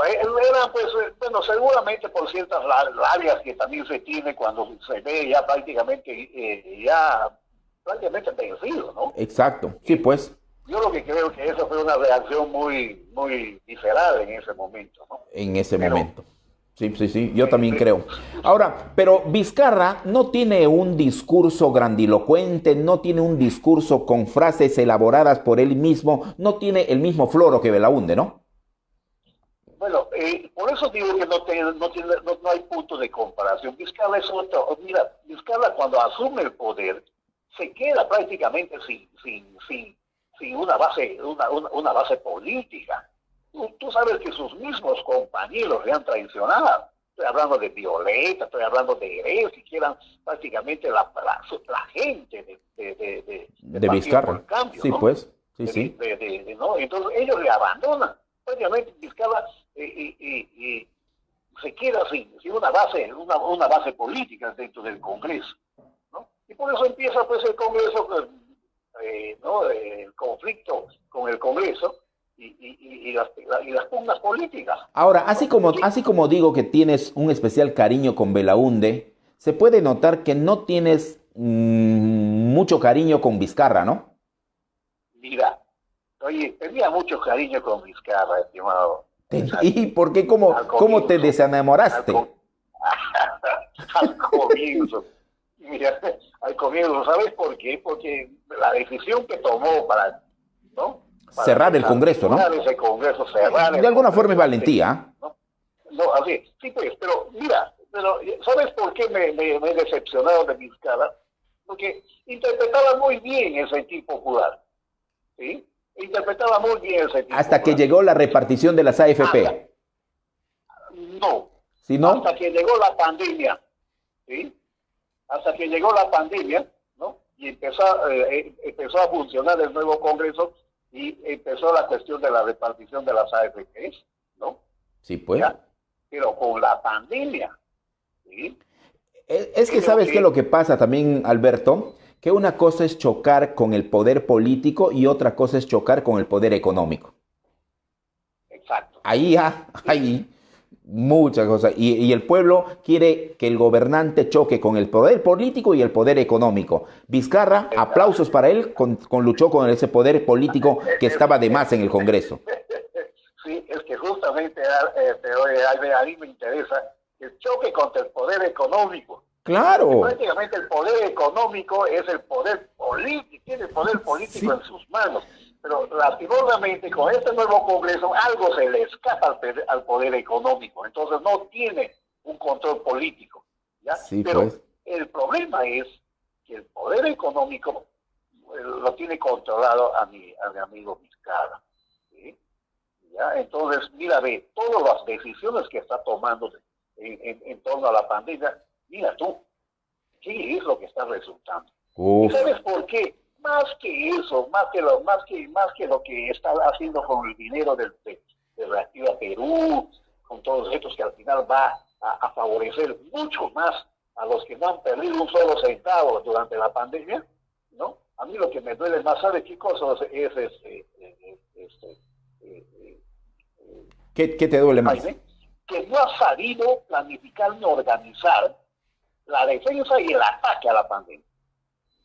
seguramente por ciertas áreas que también se tiene cuando se ve ya prácticamente vencido, ¿no? Exacto, sí, pues. Yo lo que creo que eso fue una reacción muy, muy visceral en ese momento, ¿no? En ese momento. Sí, yo también creo. Ahora, pero Vizcarra no tiene un discurso grandilocuente, no tiene un discurso con frases elaboradas por él mismo, no tiene el mismo floro que Belaúnde, ¿no? Bueno, por eso digo que no hay punto de comparación. Vizcarra es otro. Mira, Vizcarra cuando asume el poder se queda prácticamente sin una base política. Tú sabes que sus mismos compañeros le han traicionado. Estoy hablando de Violeta, estoy hablando de Eres, que eran prácticamente la gente de Vizcarra. Cambio, sí, ¿no? Pues. Sí. ¿no? Entonces ellos le abandonan. Prácticamente Vizcarra y se queda sin una base política dentro del Congreso, ¿no? Y por eso empieza pues el Congreso, ¿no? El conflicto con el Congreso y las pugnas políticas. Ahora, así como digo que tienes un especial cariño con Belaúnde, se puede notar que no tienes mucho cariño con Vizcarra, ¿no? Mira, oye, tenía mucho cariño con Vizcarra, estimado. ¿Y por qué? ¿Cómo te desenamoraste? Al comienzo. Mira, al comienzo, ¿sabes por qué? Porque la decisión que tomó para cerrar el Congreso, ¿no? Ese Congreso, cerrar de alguna forma es valentía. No, así, sí, pues, pero mira, ¿sabes por qué me he decepcionado de Vizcarra? Porque interpretaba muy bien el sentir popular, ¿sí? Interpretaba muy bien el sentir hasta popular. Que llegó la repartición de las AFP. No. ¿Sí, no? Hasta que llegó la pandemia, ¿sí? Hasta que llegó la pandemia, ¿no? Y empezó a funcionar el nuevo Congreso, y empezó la cuestión de la repartición de las AFPs, ¿no? Sí, pues. ¿Ya? Pero con la pandemia, ¿sí? Es que sabes qué es lo que pasa también, Alberto, que una cosa es chocar con el poder político y otra cosa es chocar con el poder económico. Exacto. Ahí hay muchas cosas. Y el pueblo quiere que el gobernante choque con el poder político y el poder económico. Vizcarra, aplausos para él, luchó con ese poder político que estaba de más en el Congreso. Sí, es que justamente a mí me interesa el choque contra el poder económico. Claro. Prácticamente el poder económico es el poder político, tiene el poder político en sus manos. Pero lastimosamente con este nuevo Congreso algo se le escapa al poder económico. Entonces no tiene un control político. ¿Ya? Sí, pero pues. el problema es que el poder económico lo tiene controlado a mi amigo Vizcarra. ¿Sí? ¿Ya? Entonces, mira, ve, todas las decisiones que está tomando en torno a la pandemia, mira tú, ¿qué es lo que está resultando? ¿Y sabes por qué? Más que eso, más que lo que está haciendo con el dinero de Reactiva Perú, con todos estos que al final va a favorecer mucho más a los que no han perdido un solo centavo durante la pandemia, ¿no? A mí lo que me duele más, ¿sabe qué cosa es ¿Qué te duele más? Jaime? Que no ha sabido planificar ni organizar la defensa y el ataque a la pandemia.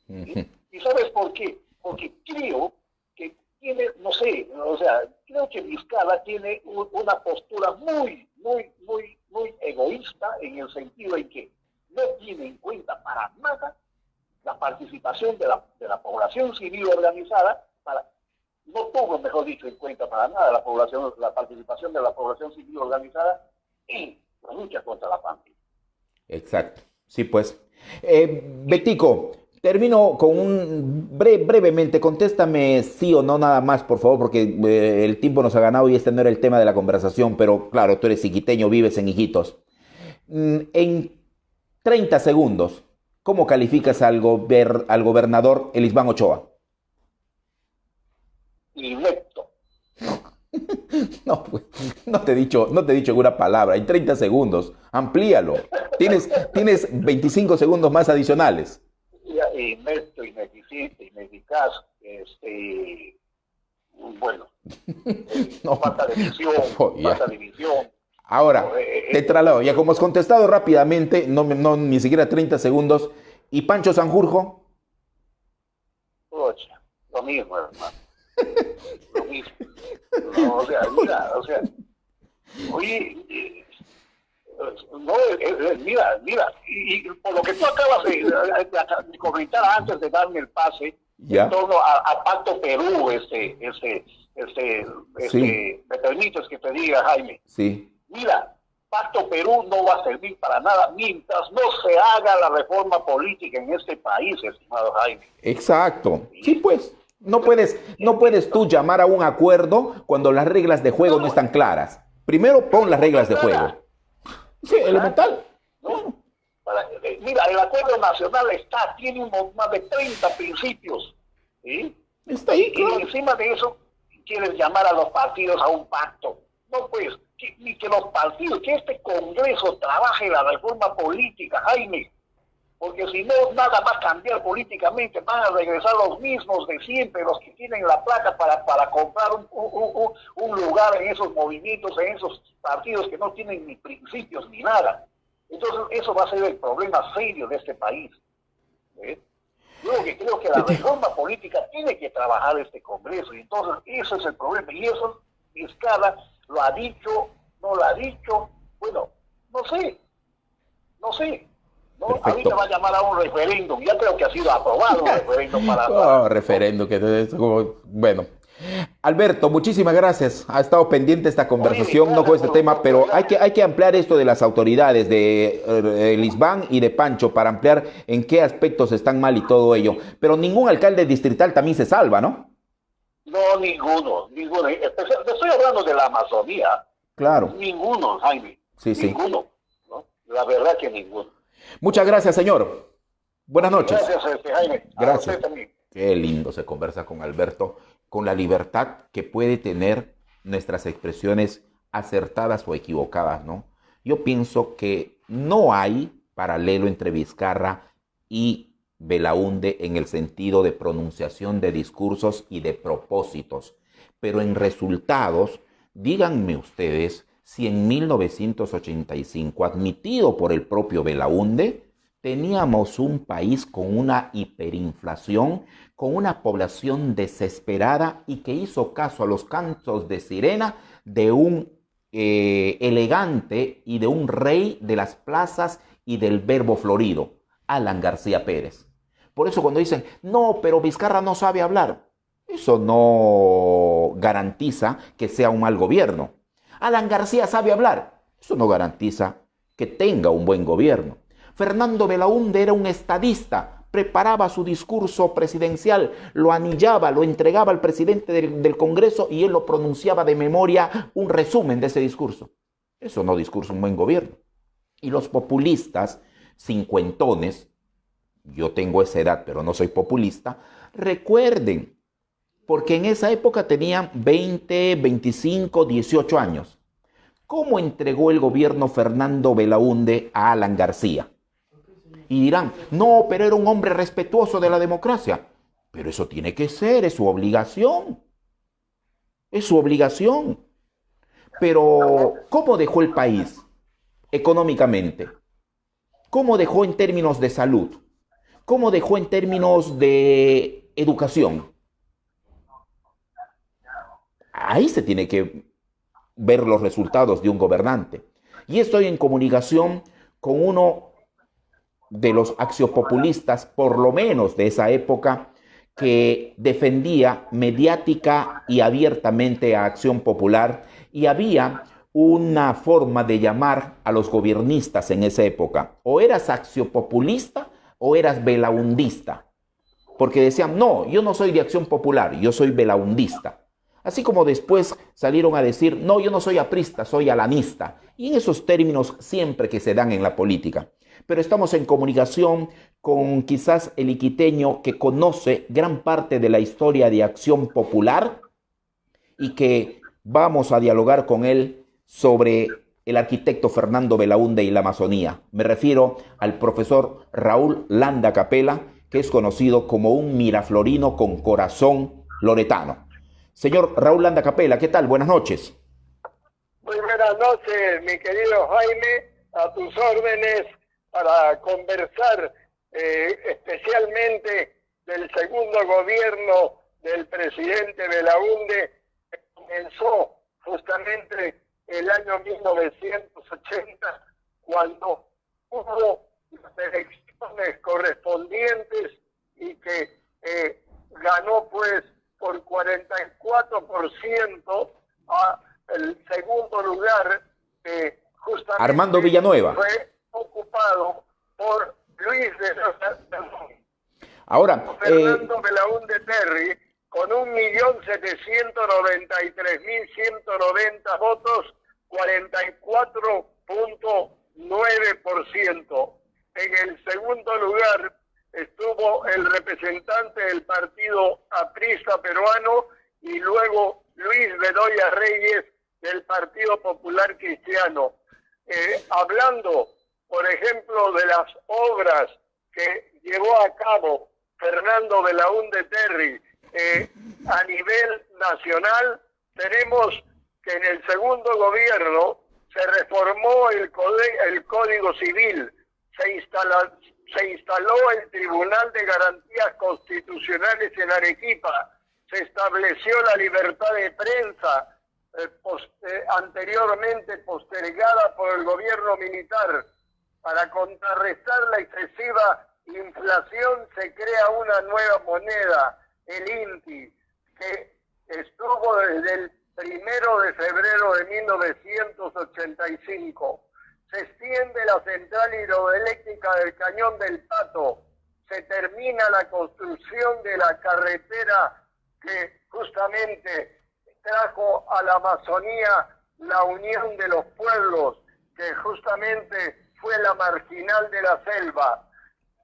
¿Sí? ¿Y sabes por qué? Porque creo que tiene, no sé, o sea, creo que Vizcarra tiene una postura muy egoísta en el sentido en que no tiene en cuenta para nada la participación de la población civil organizada, no tuvo, mejor dicho, en cuenta para nada la participación de la población civil organizada en la lucha contra la pandemia. Exacto, sí pues. Betico, termino con brevemente, contéstame sí o no nada más, por favor, porque el tiempo nos ha ganado y este no era el tema de la conversación, pero claro, tú eres iquiteño, vives en Iquitos. En 30 segundos, ¿cómo calificas al gobernador Elisban Ochoa? Inepto. No, pues, no te he dicho una palabra, en 30 segundos, amplíalo. Tienes 25 segundos más adicionales. Inepto, ineficiente, ineficaz, bueno, No. falta de visión, falta de visión. Ahora, te traslado, ya como has contestado rápidamente, no ni siquiera 30 segundos, ¿y Pancho Sanjurjo? Oye, lo mismo, hermano. Lo mismo. No, o sea, mira, oye, no, mira, y por lo que tú acabas de comentar antes de darme el pase, ¿ya? En torno a Pacto Perú, Sí. ¿me permites que te diga, Jaime? Sí. Mira, Pacto Perú no va a servir para nada mientras no se haga la reforma política en este país, estimado Jaime. Exacto. Sí, pues. No puedes tú llamar a un acuerdo cuando las reglas de juego no están claras. Primero pon las reglas de juego. Sí, elemental. ¿No? Mira, el acuerdo nacional tiene más de 30 principios. ¿Sí? Está ahí, claro. Y encima de eso, quieres llamar a los partidos a un pacto. No, pues, ni que los partidos, que este Congreso trabaje la reforma política, Jaime. Porque si no, nada va a cambiar políticamente, van a regresar los mismos de siempre, los que tienen la plata para comprar un lugar en esos movimientos, en esos partidos que no tienen ni principios ni nada. Entonces, eso va a ser el problema serio de este país. Yo creo que la reforma política tiene que trabajar este Congreso, y entonces eso es el problema. Y eso, Vizcarra, ¿lo ha dicho? ¿No lo ha dicho? Bueno, no sé. ¿No? Ahorita va a llamar a un referéndum. Ya creo que ha sido aprobado un referéndum para... referéndum, bueno. Alberto, muchísimas gracias. Ha estado pendiente esta conversación, no con este tema, pero hay que ampliar esto de las autoridades de Elisban y de Pancho para ampliar en qué aspectos están mal y todo ello. Pero ningún alcalde distrital también se salva, ¿no? No, ninguno. Estoy hablando de la Amazonía. Claro. Ninguno, Jaime. Sí. Ninguno. ¿No? La verdad que ninguno. Muchas gracias, señor. Buenas noches. Gracias, Jaime. Gracias. Qué lindo se conversa con Alberto. con la libertad que puede tener nuestras expresiones acertadas o equivocadas, ¿no? Yo pienso que no hay paralelo entre Vizcarra y Belaúnde en el sentido de pronunciación de discursos y de propósitos, pero en resultados, díganme ustedes si en 1985, admitido por el propio Belaúnde, teníamos un país con una hiperinflación, con una población desesperada y que hizo caso a los cantos de sirena de un elegante y de un rey de las plazas y del verbo florido, Alan García Pérez. Por eso cuando dicen, no, pero Vizcarra no sabe hablar, eso no garantiza que sea un mal gobierno. Alan García sabe hablar, eso no garantiza que tenga un buen gobierno. Fernando Belaúnde era un estadista, preparaba su discurso presidencial, lo anillaba, lo entregaba al presidente del Congreso y él lo pronunciaba de memoria, un resumen de ese discurso. Eso no discurso un buen gobierno. Y los populistas, cincuentones, yo tengo esa edad pero no soy populista, recuerden, porque en esa época tenían 20, 25, 18 años. ¿Cómo entregó el gobierno Fernando Belaúnde a Alan García? Y dirán, no, pero era un hombre respetuoso de la democracia. Pero eso tiene que ser, es su obligación. Es su obligación. Pero, ¿cómo dejó el país económicamente? ¿Cómo dejó en términos de salud? ¿Cómo dejó en términos de educación? Ahí se tiene que ver los resultados de un gobernante. Y estoy en comunicación con uno de los axiopopulistas, por lo menos de esa época, que defendía mediática y abiertamente a Acción Popular, y había una forma de llamar a los gobiernistas en esa época. O eras axiopopulista o eras belaundista. Porque decían, no, yo no soy de Acción Popular, yo soy belaundista. Así como después salieron a decir, no, yo no soy aprista, soy alanista. Y en esos términos siempre que se dan en la política. Pero estamos en comunicación con quizás el iquiteño que conoce gran parte de la historia de Acción Popular y que vamos a dialogar con él sobre el arquitecto Fernando Belaúnde y la Amazonía. Me refiero al profesor Raúl Landa Capella, que es conocido como un miraflorino con corazón loretano. Señor Raúl Landa Capella, ¿qué tal? Buenas noches. Muy buenas noches, mi querido Jaime, a tus órdenes para conversar especialmente del segundo gobierno del presidente Belaúnde, que comenzó justamente el año 1980, cuando hubo las elecciones correspondientes y que ganó pues por 44% a el segundo lugar, que justamente Armando Villanueva fue ocupado por Luis de Ahora, Fernando Belaúnde Terry, con 1.793.190 votos, 44.9%. En el segundo lugar estuvo el representante del partido aprista peruano y luego Luis Bedoya Reyes del Partido Popular Cristiano. Hablando, por ejemplo, de las obras que llevó a cabo Fernando Belaúnde Terry a nivel nacional, tenemos que en el segundo gobierno se reformó el Código Civil, se instaló el Tribunal de Garantías Constitucionales en Arequipa, se estableció la libertad de prensa, anteriormente postergada por el gobierno militar. Para contrarrestar la excesiva inflación se crea una nueva moneda, el INTI, que estuvo desde el 1 de febrero de 1985. Se extiende la central hidroeléctrica del Cañón del Pato. Se termina la construcción de la carretera que justamente trajo a la Amazonía la unión de los pueblos, que justamente fue la marginal de la selva.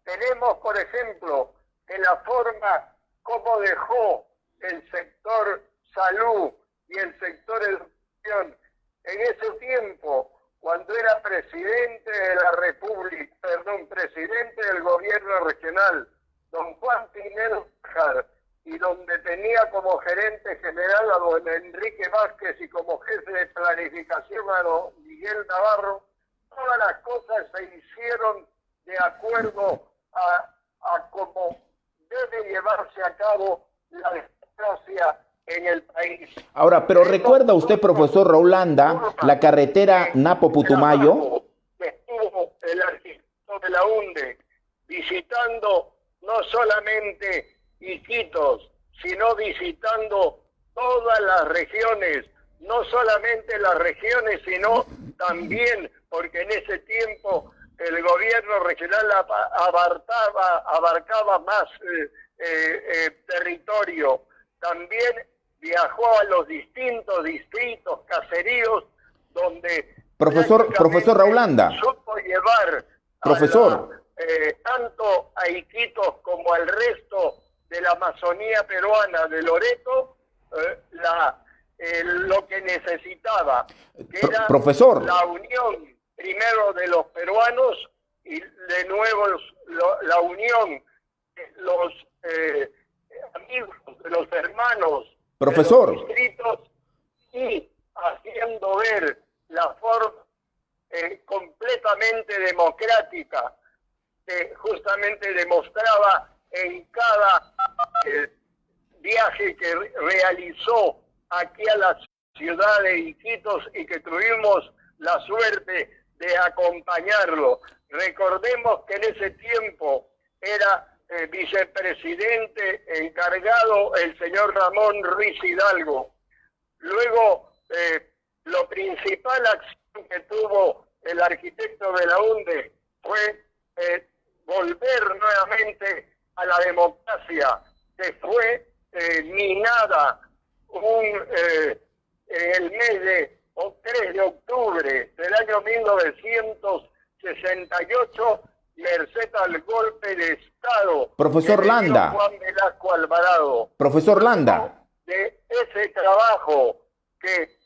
Tenemos, por ejemplo, que la forma como dejó el sector salud y el sector educación. En ese tiempo, cuando era presidente de la República, presidente del gobierno regional, don Juan Pinero Jar, y donde tenía como gerente general a don Enrique Vázquez y como jefe de planificación a don Miguel Navarro, todas las cosas se hicieron de acuerdo a cómo debe llevarse a cabo la democracia en el país. Ahora, pero ¿recuerda usted, profesor Raulanda, la carretera Napo-Putumayo? Estuvo el arquitecto de la UNDE visitando no solamente Iquitos, sino visitando todas las regiones, no solamente las regiones, sino también, porque en ese tiempo el gobierno regional abarcaba más territorio. También viajó a los distintos distritos, caseríos, donde profesor Raulanda, supo llevar tanto a Iquitos como al resto de la Amazonía peruana de Loreto, lo que necesitaba, que era la unión primero de los peruanos y de nuevo la unión de los amigos, de los hermanos, profesor, de los distritos, y haciendo ver la forma completamente democrática que justamente demostraba en cada viaje que realizó aquí a la ciudad de Iquitos y que tuvimos la suerte de acompañarlo. Recordemos que en ese tiempo era vicepresidente encargado el señor Ramón Ruiz Hidalgo. Luego, la principal acción que tuvo el arquitecto de la UNDE fue volver nuevamente a la democracia, que fue minada en el mes de 3 de octubre del año 1968, merced al golpe de Estado. Profesor Landa. Juan Velasco Alvarado. Profesor Landa. De ese trabajo que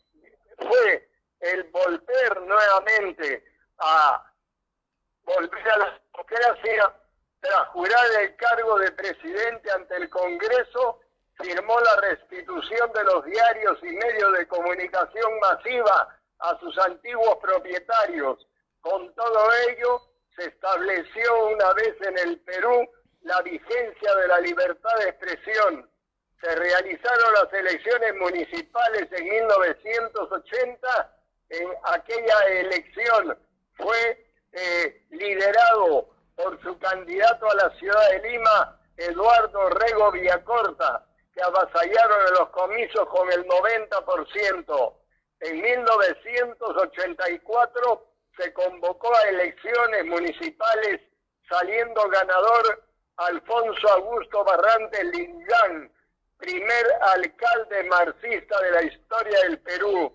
fue el volver nuevamente a la democracia, tras jurar el cargo de presidente ante el Congreso, firmó la restitución de los diarios y medios de comunicación masiva a sus antiguos propietarios. Con todo ello, se estableció una vez en el Perú la vigencia de la libertad de expresión. Se realizaron las elecciones municipales en 1980. En aquella elección fue liderado por su candidato a la ciudad de Lima, Eduardo Rego Villacorta, que avasallaron en los comicios con el 90%. En 1984 se convocó a elecciones municipales, saliendo ganador Alfonso Augusto Barrantes Lingán, primer alcalde marxista de la historia del Perú.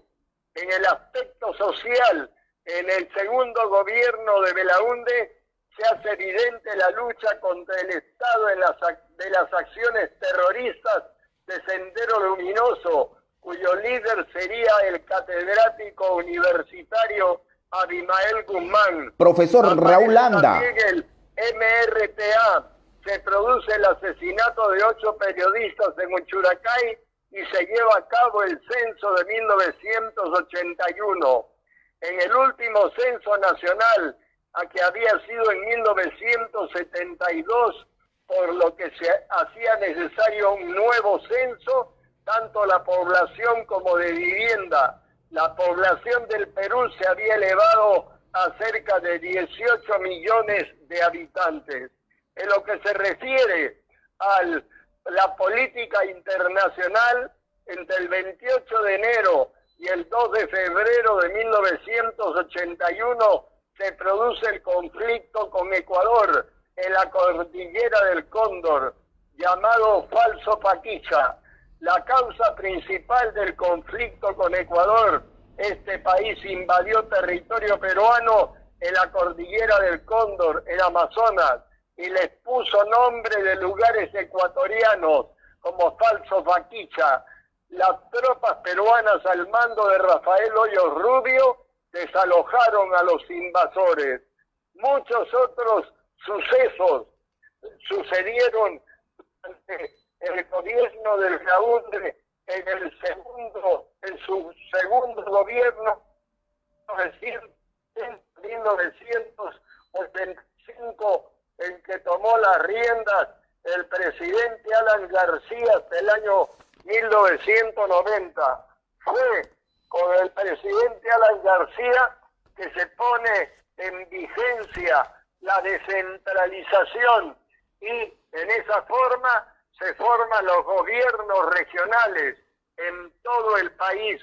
En el aspecto social, en el segundo gobierno de Belaúnde, se hace evidente la lucha contra el Estado de las acciones terroristas de Sendero Luminoso, cuyo líder sería el catedrático universitario Abimael Guzmán. Profesor Raúl Landa. También el MRTA. Se produce el asesinato de 8 periodistas en Uchuracay y se lleva a cabo el censo de 1981. En el último censo nacional, a que había sido en 1972, por lo que se hacía necesario un nuevo censo, tanto la población como de vivienda. La población del Perú se había elevado a cerca de 18 millones de habitantes. En lo que se refiere a la política internacional, entre el 28 de enero y el 2 de febrero de 1981 se produce el conflicto con Ecuador en la cordillera del Cóndor, llamado Falso Paquicha. La causa principal del conflicto con Ecuador: este país invadió territorio peruano en la cordillera del Cóndor, en Amazonas, y les puso nombre de lugares ecuatorianos como falso Vaquicha. Las tropas peruanas al mando de Rafael Hoyos Rubio desalojaron a los invasores. Muchos otros sucesos sucedieron durante el gobierno del Yaoundé en su segundo gobierno, 1985, en que tomó las riendas el presidente Alan García hasta el año 1990. Fue con el presidente Alan García que se pone en vigencia la descentralización y en esa forma se forman los gobiernos regionales en todo el país,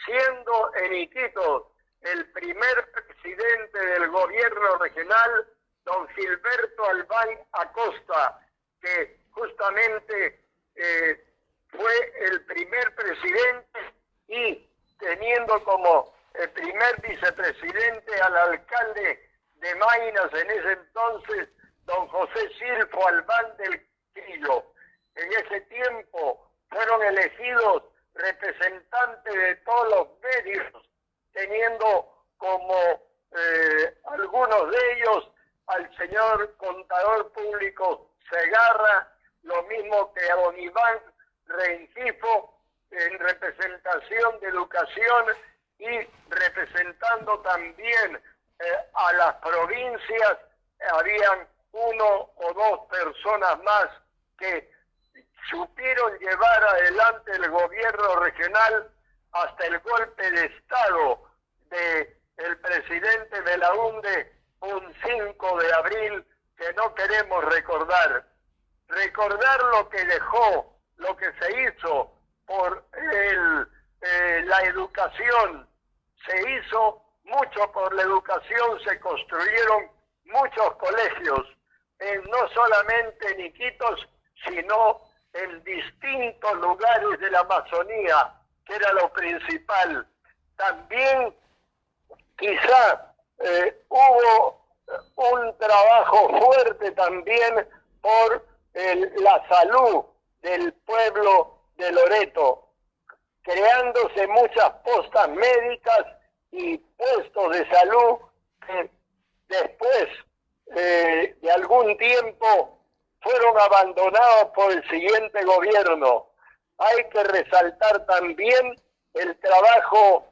siendo en Iquitos el primer presidente del gobierno regional, don Gilberto Albán Acosta, que justamente fue el primer presidente y teniendo como el primer vicepresidente al alcalde de Maynas en ese entonces, don José Silfo Albán del Castillo. En ese tiempo fueron elegidos representantes de todos los medios, teniendo como algunos de ellos al señor contador público Segarra, lo mismo que a don Iván Rengifo en representación de educación y representando también a las provincias. Habían uno o dos personas más que supieron llevar adelante el gobierno regional hasta el golpe de Estado del presidente Belaúnde un 5 de abril que no queremos recordar. Recordar lo que dejó, lo que se hizo por la educación. Se hizo mucho por la educación, se construyeron muchos colegios, no solamente en Iquitos, sino en distintos lugares de la Amazonía, que era lo principal. También quizá hubo un trabajo fuerte también por la salud del pueblo de Loreto, creándose muchas postas médicas y puestos de salud que después de algún tiempo fueron abandonados por el siguiente gobierno. Hay que resaltar también el trabajo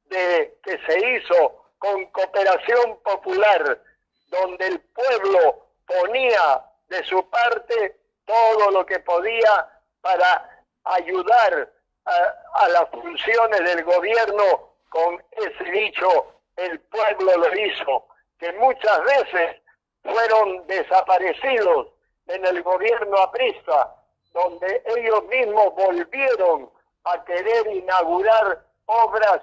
que se hizo con cooperación popular, donde el pueblo ponía de su parte todo lo que podía para ayudar a las funciones del gobierno. Con ese dicho, el pueblo lo hizo, que muchas veces fueron desaparecidos en el gobierno aprista, donde ellos mismos volvieron a querer inaugurar obras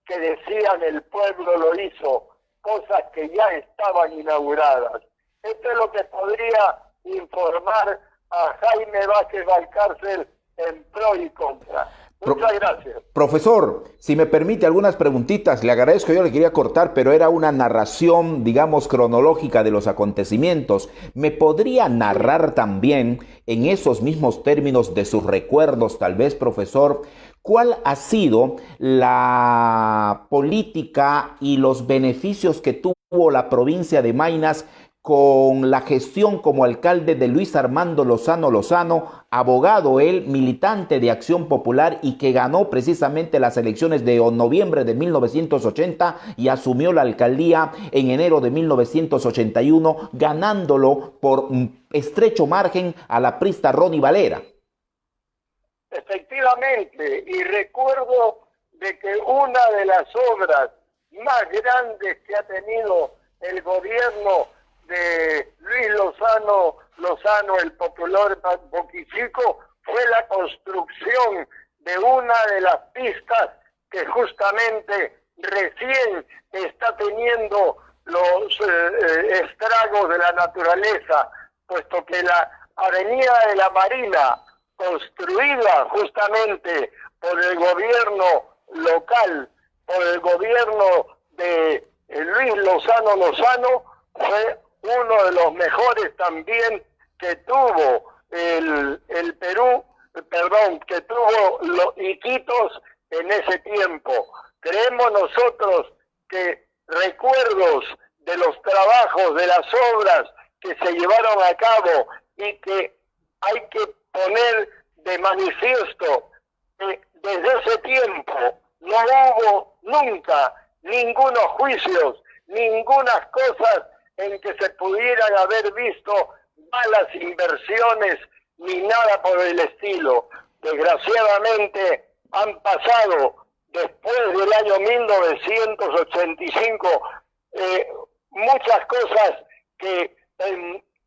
que decían el pueblo lo hizo, cosas que ya estaban inauguradas. Esto es lo que podría informar a Jaime Vázquez Valcárcel en pro y contra. Muchas gracias. Profesor, si me permite algunas preguntitas, le agradezco, yo le quería cortar, pero era una narración, digamos, cronológica de los acontecimientos. ¿Me podría narrar también, en esos mismos términos de sus recuerdos, tal vez, profesor, cuál ha sido la política y los beneficios que tuvo la provincia de Maynas con la gestión como alcalde de Luis Armando Lozano, abogado él, militante de Acción Popular y que ganó precisamente las elecciones de noviembre de 1980 y asumió la alcaldía en enero de 1981, ganándolo por estrecho margen a la aprista Ronnie Valera? Efectivamente, y recuerdo de que una de las obras más grandes que ha tenido el gobierno de Luis Lozano, el popular Boquichico, fue la construcción de una de las pistas que justamente recién está teniendo los estragos de la naturaleza, puesto que la Avenida de la Marina, construida justamente por el gobierno local, por el gobierno de Luis Lozano, fue uno de los mejores también que tuvo el Perú, perdón, que tuvo los Iquitos en ese tiempo. Creemos nosotros que recuerdos de los trabajos, de las obras que se llevaron a cabo y que hay que poner de manifiesto que desde ese tiempo no hubo nunca ningunos juicios, ningunas cosas en que se pudieran haber visto malas inversiones ni nada por el estilo. Desgraciadamente han pasado después del año 1985 muchas cosas que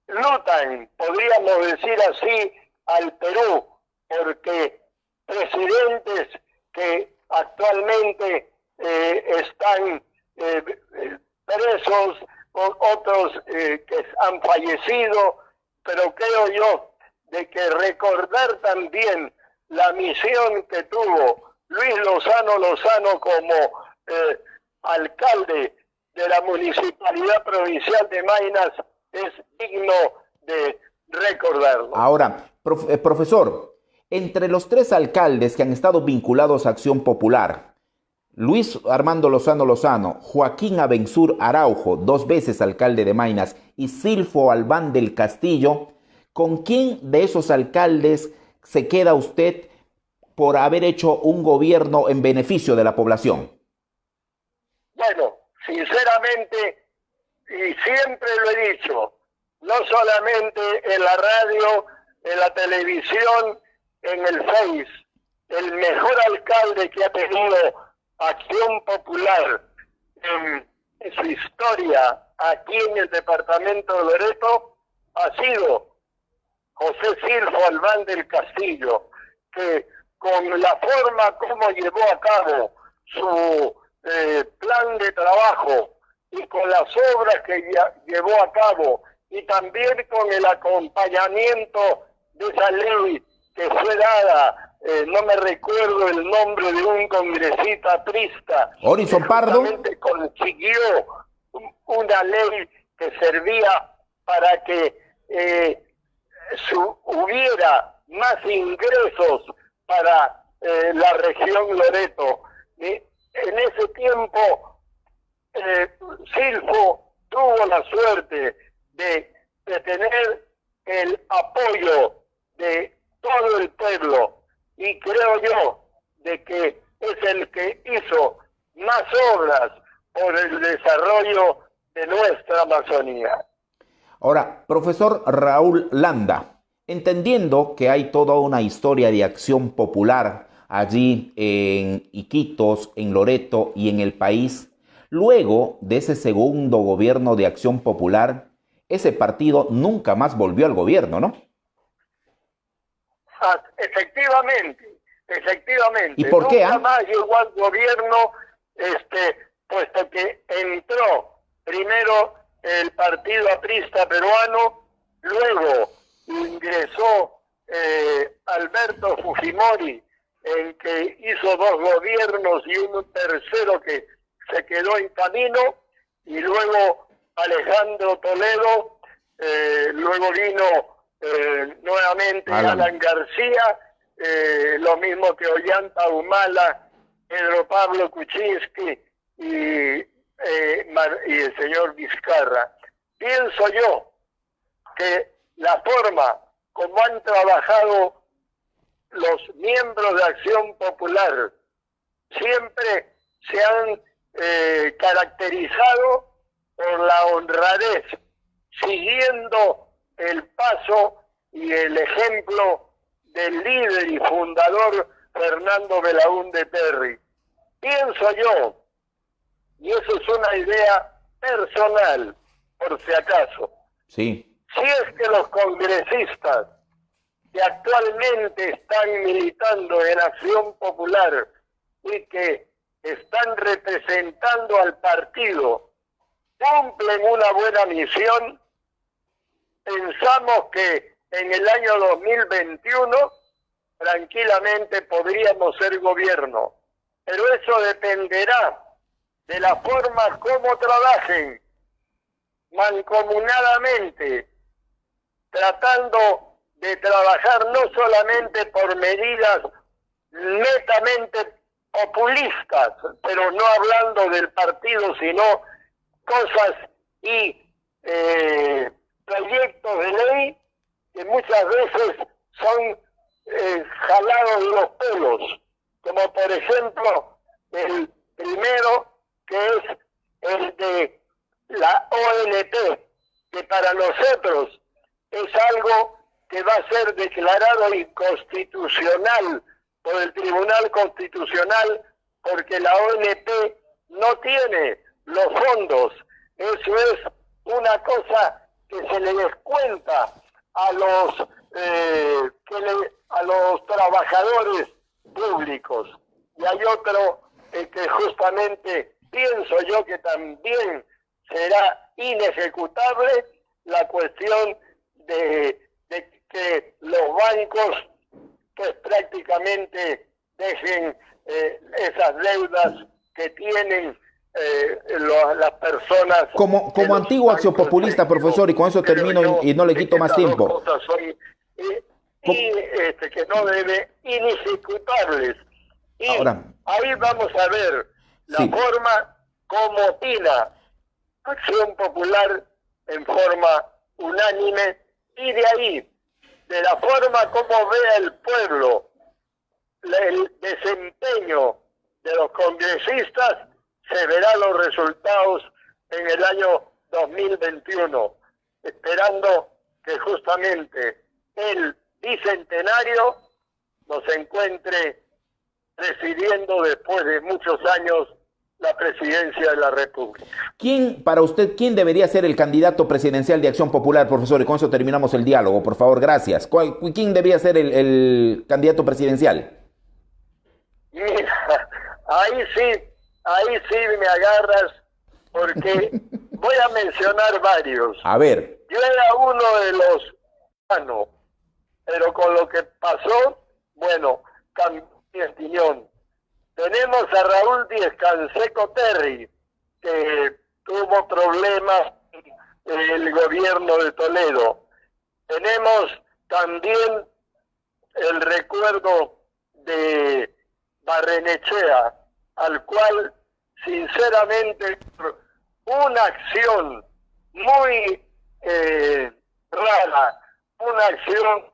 lutan, podríamos decir así, al Perú, porque presidentes que actualmente están presos, otros que han fallecido, pero creo yo de que recordar también la misión que tuvo Luis Lozano como alcalde de la Municipalidad Provincial de Maynas es digno de recordarlo. Ahora, profesor, entre los 3 alcaldes que han estado vinculados a Acción Popular, Luis Armando Lozano, Joaquín Abensur Araujo, 2 veces alcalde de Maynas, y Silfo Albán del Castillo, ¿con quién de esos alcaldes se queda usted por haber hecho un gobierno en beneficio de la población? Bueno, sinceramente, y siempre lo he dicho, no solamente en la radio, en la televisión, en el Face, el mejor alcalde que ha tenido Acción Popular en su historia aquí en el departamento de Loreto ha sido José Silfo Albán del Castillo, que con la forma como llevó a cabo su plan de trabajo y con las obras que llevó a cabo y también con el acompañamiento de esa ley que fue dada, no me recuerdo el nombre de un congresista aprista, Orison Pardo, consiguió una ley que servía para que hubiera más ingresos para la región Loreto. En ese tiempo, Silfo tuvo la suerte de tener el apoyo de todo el pueblo y creo yo de que es el que hizo más obras por el desarrollo de nuestra Amazonía. Ahora, profesor Raúl Landa, entendiendo que hay toda una historia de Acción Popular allí en Iquitos, en Loreto y en el país, luego de ese segundo gobierno de Acción Popular, ese partido nunca más volvió al gobierno, ¿no? Efectivamente. ¿Y por qué? Nunca más llegó al gobierno, puesto que entró primero el Partido Aprista Peruano, luego ingresó Alberto Fujimori, en que hizo 2 gobiernos y un tercero que se quedó en camino, y luego Alejandro Toledo, luego vino nuevamente Alan García, lo mismo que Ollanta Humala, Pedro Pablo Kuczynski y el señor Vizcarra. Pienso yo que la forma como han trabajado los miembros de Acción Popular siempre se han caracterizado por la honradez, siguiendo el paso y el ejemplo del líder y fundador Fernando Belaúnde Terry. Pienso yo, y eso es una idea personal, por si acaso, sí, si es que los congresistas que actualmente están militando en Acción Popular y que están representando al partido cumplen una buena misión, pensamos que en el año 2021 tranquilamente podríamos ser gobierno, pero eso dependerá de la forma como trabajen mancomunadamente, tratando de trabajar no solamente por medidas netamente populistas, pero no hablando del partido, sino cosas y proyectos de ley que muchas veces son jalados de los pelos, como por ejemplo el primero, que es el de la ONP, que para nosotros es algo que va a ser declarado inconstitucional por el Tribunal Constitucional, porque la ONP no tiene los fondos. Eso es una cosa que se le descuenta a los a los trabajadores públicos. Y hay otro que justamente pienso yo que también será inejecutable, la cuestión de que los bancos pues prácticamente dejen esas deudas que tienen las personas. Como antiguo acciopopulista, profesor, y con eso termino y no le quito más tiempo. Que no debe inejecutables. Y ahora, ahí vamos a ver la forma como opina Acción Popular en forma unánime, y de ahí, de la forma como vea el pueblo el desempeño de los congresistas, se verán los resultados en el año 2021, esperando que justamente el bicentenario nos encuentre presidiendo después de muchos años la presidencia de la República. Para usted, quién debería ser el candidato presidencial de Acción Popular, profesor? Y con eso terminamos el diálogo, por favor, gracias. ¿Quién debería ser el candidato presidencial? Mira, ahí sí me agarras, porque voy a mencionar varios. A ver. Yo era uno de los pero con lo que pasó, bueno, cambió mi opinión. Tenemos a Raúl Díez Canseco Terry, que tuvo problemas en el gobierno de Toledo. Tenemos también el recuerdo de Barrenechea, al cual sinceramente una acción muy rara, una acción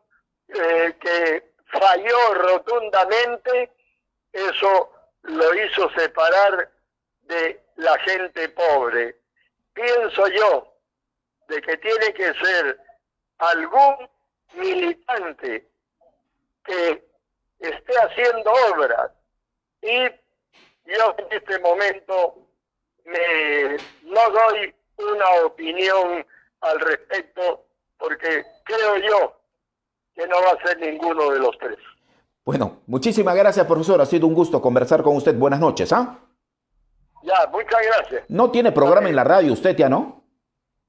que falló rotundamente, eso lo hizo separar de la gente pobre. Pienso yo de que tiene que ser algún militante que esté haciendo obras, y yo en este momento no doy una opinión al respecto, porque creo yo que no va a ser ninguno de los tres. Bueno, muchísimas gracias, profesor. Ha sido un gusto conversar con usted. Buenas noches, ¿ah? Ya, muchas gracias. ¿No tiene programa en la radio usted ya, no?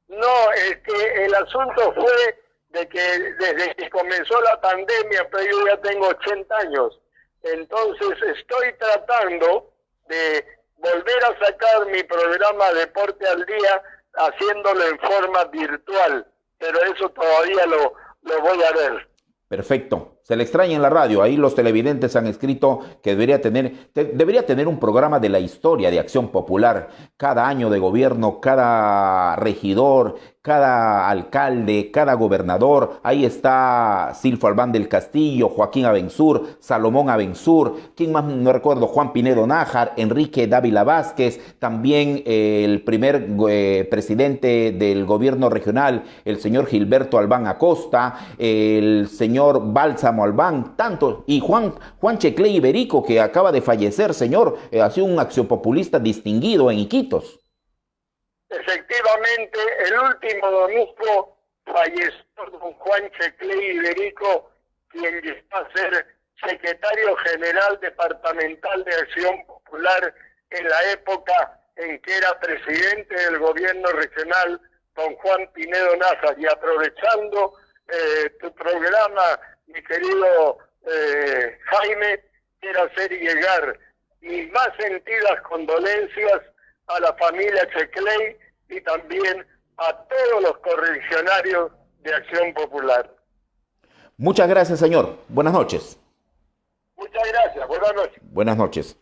No, es que el asunto fue de que desde que comenzó la pandemia, pero yo ya tengo 80 años. Entonces estoy tratando de volver a sacar mi programa Deporte al Día, haciéndolo en forma virtual, pero eso todavía lo voy a ver. Perfecto. Se le extraña en la radio. Ahí los televidentes han escrito que debería tener un programa de la historia de Acción Popular. Cada año de gobierno, cada regidor, cada alcalde, cada gobernador. Ahí está Silfo Albán del Castillo, Joaquín Abensur, Salomón Abensur, ¿quién más? No recuerdo, Juan Pinedo Nájar, Enrique Dávila Vázquez, también el primer presidente del gobierno regional, el señor Gilberto Albán Acosta, el señor Bálsamo Albán, tanto, y Juan Checlé Iberico, que acaba de fallecer, señor, ha sido un acciopopulista distinguido en Iquitos. Efectivamente, el último domingo falleció don Juan Checlé Iberico, quien llegó a ser secretario general departamental de Acción Popular en la época en que era presidente del gobierno regional don Juan Pinedo Nájar. Y aprovechando tu programa, mi querido Jaime, quiero hacer llegar mis más sentidas condolencias a la familia Checley y también a todos los correligionarios de Acción Popular. Muchas gracias, señor. Buenas noches. Muchas gracias. Buenas noches. Buenas noches.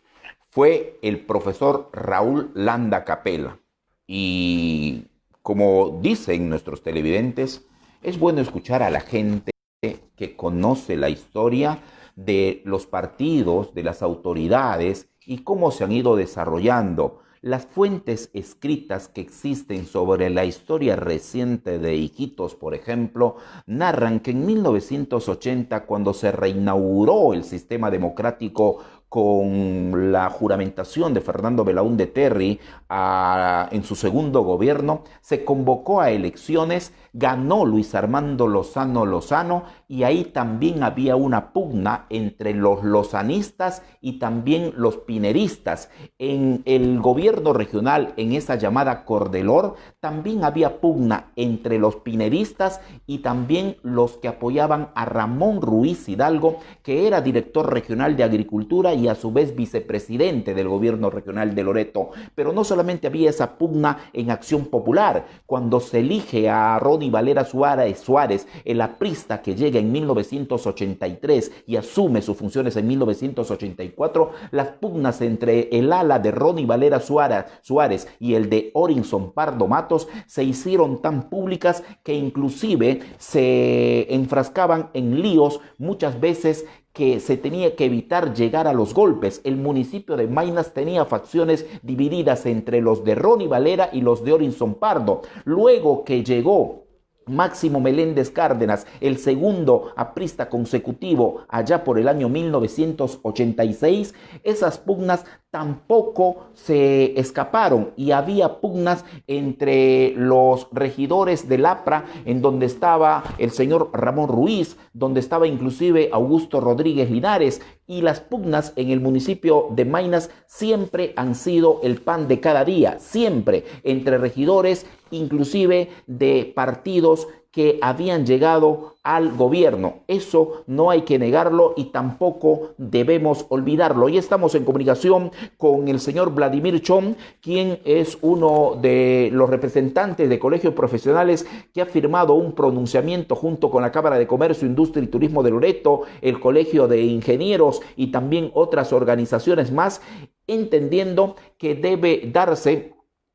Fue el profesor Raúl Landa Capela. Y como dicen nuestros televidentes, es bueno escuchar a la gente que conoce la historia de los partidos, de las autoridades y cómo se han ido desarrollando. Las fuentes escritas que existen sobre la historia reciente de Iquitos, por ejemplo, narran que en 1980, cuando se reinauguró el sistema democrático con la juramentación de Fernando Belaúnde Terry en su segundo gobierno, se convocó a elecciones, ganó Luis Armando Lozano y ahí también había una pugna entre los lozanistas y también los pineristas. En el gobierno regional, en esa llamada Cordelor, también había pugna entre los pineristas y también los que apoyaban a Ramón Ruiz Hidalgo, que era director regional de Agricultura y a su vez vicepresidente del gobierno regional de Loreto. Pero no solamente había esa pugna en Acción Popular. Cuando se elige a Ronnie Valera Suárez, el aprista que llega en 1983 y asume sus funciones en 1984, las pugnas entre el ala de Ronnie Valera Suárez y el de Orinson Pardo Matos se hicieron tan públicas que inclusive se enfrascaban en líos muchas veces que se tenía que evitar llegar a los golpes. El municipio de Maynas tenía facciones divididas entre los de Ronnie Valera y los de Orinson Pardo. Luego que llegó Máximo Meléndez Cárdenas, el segundo aprista consecutivo allá por el año 1986, esas pugnas tampoco se escaparon y había pugnas entre los regidores del APRA, en donde estaba el señor Ramón Ruiz, donde estaba inclusive Augusto Rodríguez Linares, y las pugnas en el municipio de Maynas siempre han sido el pan de cada día, siempre entre regidores, inclusive de partidos que habían llegado al gobierno. Eso no hay que negarlo y tampoco debemos olvidarlo. Y estamos en comunicación con el señor Vladimir Chong, quien es uno de los representantes de colegios profesionales que ha firmado un pronunciamiento junto con la Cámara de Comercio, Industria y Turismo de Loreto, el Colegio de Ingenieros y también otras organizaciones más, entendiendo que debe darse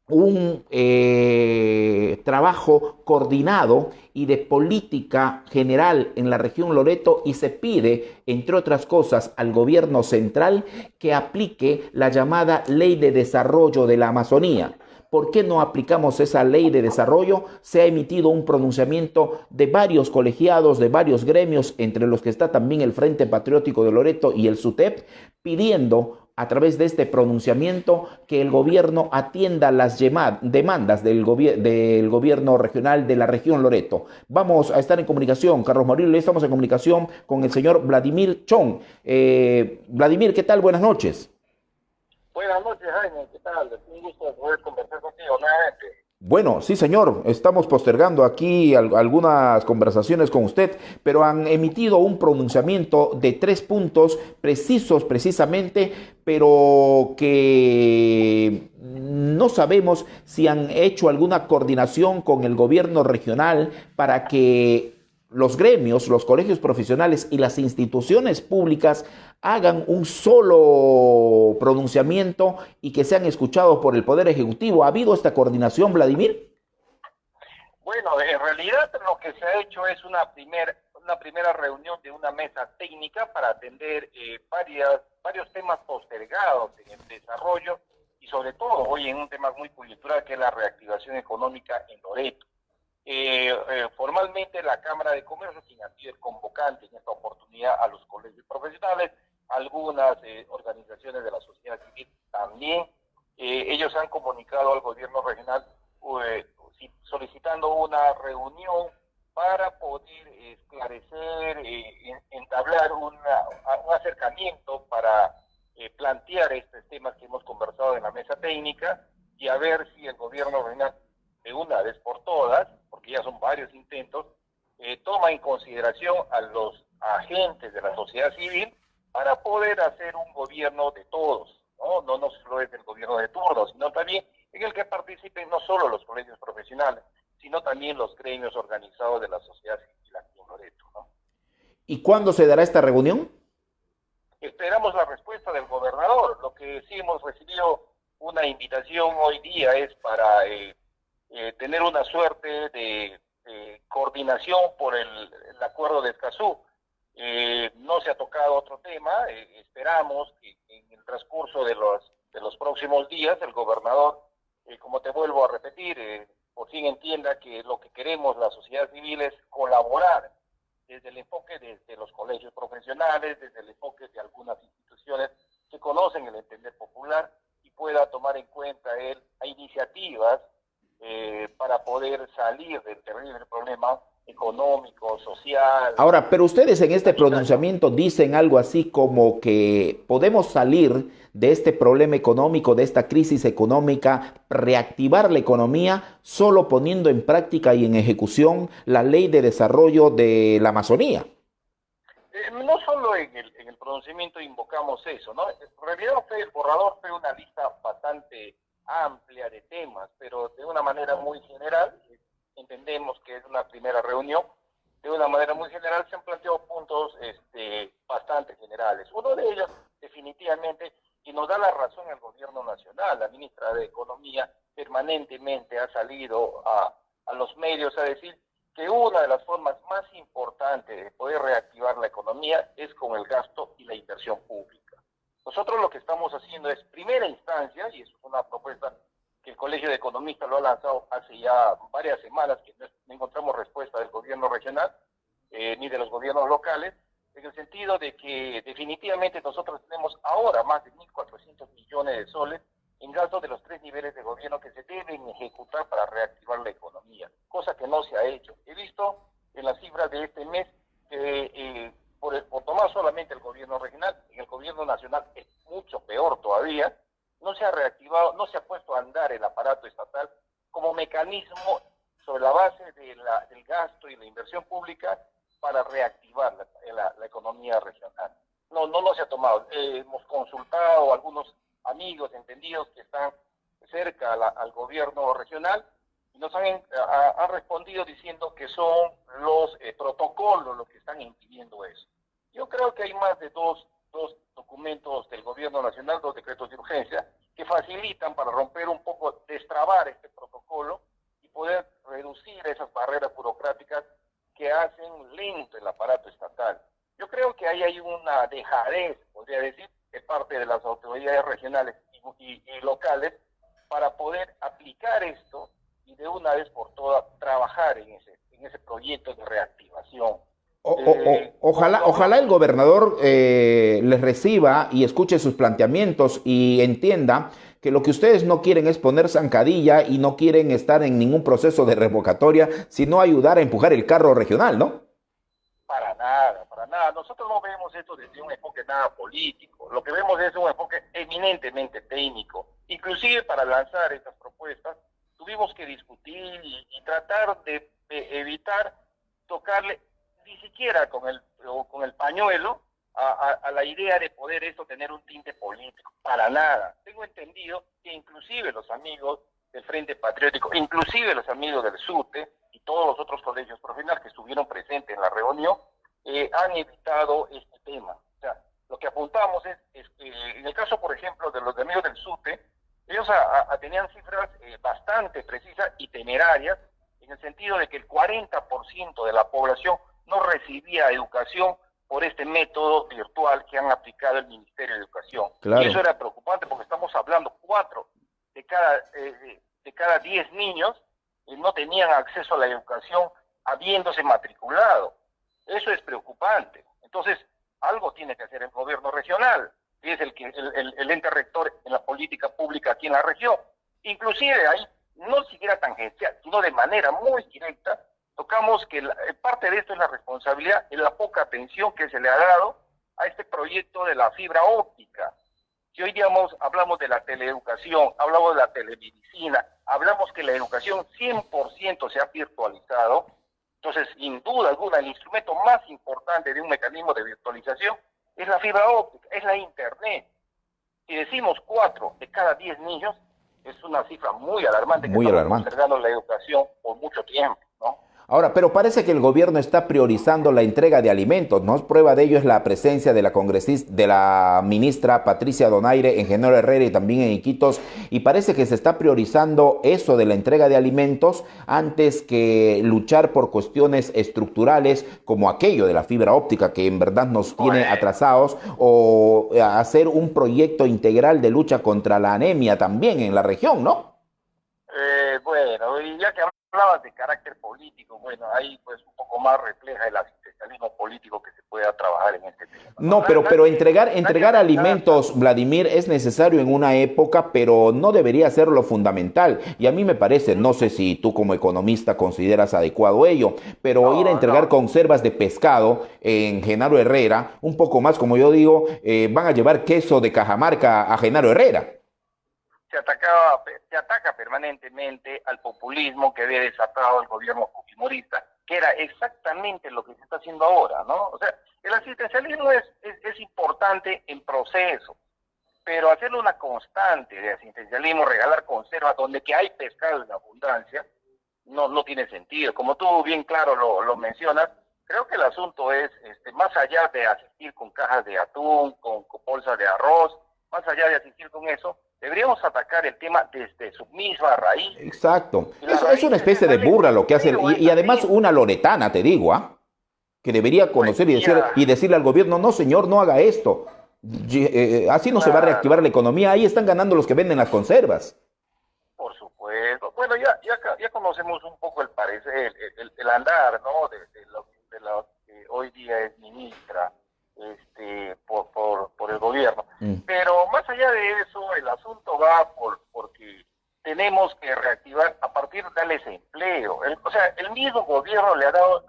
un trabajo coordinado y de política general en la región Loreto, y se pide, entre otras cosas, al gobierno central que aplique la llamada Ley de Desarrollo de la Amazonía. ¿Por qué no aplicamos esa ley de desarrollo? Se ha emitido un pronunciamiento de varios colegiados, de varios gremios, entre los que está también el Frente Patriótico de Loreto y el SUTEP, pidiendo a través de este pronunciamiento que el gobierno atienda las demandas del gobierno regional de la región Loreto. Vamos a estar en comunicación, Carlos Mauricio, estamos en comunicación con el señor Vladimir Chong. Vladimir, ¿qué tal? Buenas noches. Buenas noches, Jaime. ¿Qué tal? Un gusto poder conversar contigo nuevamente. Bueno, sí, señor, estamos postergando aquí algunas conversaciones con usted, pero han emitido un pronunciamiento de 3 puntos precisos precisamente, pero que no sabemos si han hecho alguna coordinación con el gobierno regional para que los gremios, los colegios profesionales y las instituciones públicas hagan un solo pronunciamiento y que sean escuchados por el Poder Ejecutivo. ¿Ha habido esta coordinación, Vladimir? Bueno, en realidad lo que se ha hecho es una primera reunión de una mesa técnica para atender varios temas postergados en el desarrollo y sobre todo hoy en un tema muy coyuntural que es la reactivación económica en Loreto. Formalmente la Cámara de Comercio, quien ha sido el convocante en esta oportunidad a los colegios profesionales, algunas organizaciones de la sociedad civil también, ellos han comunicado al gobierno regional solicitando una reunión para poder esclarecer, entablar un acercamiento para plantear estos temas que hemos conversado en la mesa técnica y a ver si el gobierno regional de una vez por todas, porque ya son varios intentos, toma en consideración a los agentes de la sociedad civil para poder hacer un gobierno de todos, no solo es el gobierno de turno, sino también en el que participen no solo los colegios profesionales, sino también los gremios organizados de la sociedad civil aquí en Loreto, ¿no? ¿Y cuándo se dará esta reunión? Esperamos la respuesta del gobernador. Lo que sí hemos recibido una invitación hoy día es para tener una suerte de coordinación por el acuerdo de Escazú. No se ha tocado otro tema. Esperamos que en el transcurso de los próximos días el gobernador, como te vuelvo a repetir, por fin entienda que lo que queremos la sociedad civil es colaborar desde el enfoque de los colegios profesionales, desde el enfoque de algunas instituciones que conocen el entender popular y pueda tomar en cuenta él a iniciativas para poder salir del terrible problema económico, social. Ahora, pero ustedes en este pronunciamiento dicen algo así como que podemos salir de este problema económico, de esta crisis económica, reactivar la economía solo poniendo en práctica y en ejecución la ley de desarrollo de la Amazonía. No solo en el pronunciamiento invocamos eso, ¿no? En realidad el borrador fue una lista bastante amplia de temas, pero de una manera muy general. Entendemos que es una primera reunión. De una manera muy general se han planteado puntos bastante generales. Uno de ellos, definitivamente, y nos da la razón el gobierno nacional, la ministra de Economía permanentemente ha salido a los medios a decir que una de las formas más importantes de poder reactivar la economía es con el gasto y la inversión pública. Nosotros lo que estamos haciendo es, primera instancia, y eso es una propuesta que el Colegio de Economistas lo ha lanzado hace ya varias semanas, que no encontramos respuesta del gobierno regional ni de los gobiernos locales, en el sentido de que definitivamente nosotros tenemos ahora más de 1.400 millones de soles en gastos de los 3 niveles de gobierno que se deben ejecutar para reactivar la economía, cosa que no se ha hecho. He visto en las cifras de este mes que por tomar solamente el gobierno regional, en el gobierno nacional es mucho peor todavía. No se ha reactivado, no se ha puesto a andar el aparato estatal como mecanismo sobre la base del gasto y la inversión pública para reactivar la economía regional. No se ha tomado. Hemos consultado a algunos amigos entendidos que están cerca al gobierno regional y nos han respondido diciendo que son los protocolos los que están impidiendo eso. Yo creo que hay más de dos documentos del gobierno nacional, 2 decretos de urgencia, que facilitan para romper un poco, destrabar este protocolo y poder reducir esas barreras burocráticas que hacen lento el aparato estatal. Yo creo que ahí hay una dejadez, podría decir, de parte de las autoridades regionales y locales para poder aplicar esto y de una vez por todas trabajar en ese proyecto de reactivación. Ojalá el gobernador les reciba y escuche sus planteamientos y entienda que lo que ustedes no quieren es poner zancadilla y no quieren estar en ningún proceso de revocatoria, sino ayudar a empujar el carro regional, ¿no? Para nada, para nada. Nosotros no vemos esto desde un enfoque nada político. Lo que vemos es un enfoque eminentemente técnico. Inclusive para lanzar estas propuestas tuvimos que discutir y tratar de evitar tocarle ni siquiera con el pañuelo a la idea de poder esto tener un tinte político, para nada. Tengo entendido que inclusive los amigos del Frente Patriótico, inclusive los amigos del SUTE y todos los otros colegios profesionales que estuvieron presentes en la reunión, han evitado este tema. O sea, lo que apuntamos es que en el caso, por ejemplo, de los amigos del SUTE, ellos tenían cifras bastante precisas y temerarias, en el sentido de que el 40% de la población no recibía educación por este método virtual que han aplicado el Ministerio de Educación. Claro. Y eso era preocupante porque estamos hablando 4 de cada 10 niños no tenían acceso a la educación habiéndose matriculado. Eso es preocupante. Entonces, algo tiene que hacer el gobierno regional, que es el ente rector en la política pública aquí en la región. Inclusive ahí, no siquiera tangencial, sino de manera muy directa, tocamos que parte de esto es la responsabilidad de la poca atención que se le ha dado a este proyecto de la fibra óptica. Si hoy hablamos de la teleeducación, hablamos de la telemedicina, hablamos que la educación 100% se ha virtualizado, entonces, sin duda alguna, el instrumento más importante de un mecanismo de virtualización es la fibra óptica, es la Internet. Si decimos 4 de cada 10 niños, es una cifra muy alarmante que estamos postergando la educación por mucho tiempo, ¿no? Ahora, pero parece que el gobierno está priorizando la entrega de alimentos, ¿no? Prueba de ello es la presencia de la congresista, de la ministra Patricia Donaire en Genaro Herrera y también en Iquitos, y parece que se está priorizando eso de la entrega de alimentos antes que luchar por cuestiones estructurales como aquello de la fibra óptica que en verdad nos tiene atrasados, o hacer un proyecto integral de lucha contra la anemia también en la región, ¿no? Bueno, y ya que hablabas de carácter político, bueno, ahí pues un poco más refleja el asistencialismo político que se pueda trabajar en este tema. No, pero entregar alimentos, Vladimir, es necesario en una época, pero no debería ser lo fundamental. Y a mí me parece, no sé si tú como economista consideras adecuado ello, pero ir a entregar conservas de pescado en Genaro Herrera, un poco más, como yo digo, van a llevar queso de Cajamarca a Genaro Herrera. Se ataca permanentemente al populismo que había desatado el gobierno fujimorista, que era exactamente lo que se está haciendo ahora, ¿no? O sea, el asistencialismo es importante en proceso, pero hacerlo una constante de asistencialismo, regalar conservas donde que hay pescado en abundancia, no tiene sentido. Como tú bien claro lo mencionas, creo que el asunto es, más allá de asistir con cajas de atún, con bolsas de arroz, más allá de asistir con eso, deberíamos atacar el tema desde su misma raíz. Exacto. Es una especie de burla lo que hace, y además una loretana, te digo, que debería conocer y decirle al gobierno, no señor, no haga esto. Así no se va a reactivar la economía, ahí están ganando los que venden las conservas. Por supuesto. Bueno, ya conocemos un poco el parecer, el andar, ¿no? De lo que hoy día es ministra por el gobierno. Pero más allá de eso, el asunto va porque tenemos que reactivar a partir de darles empleo. El mismo gobierno le ha dado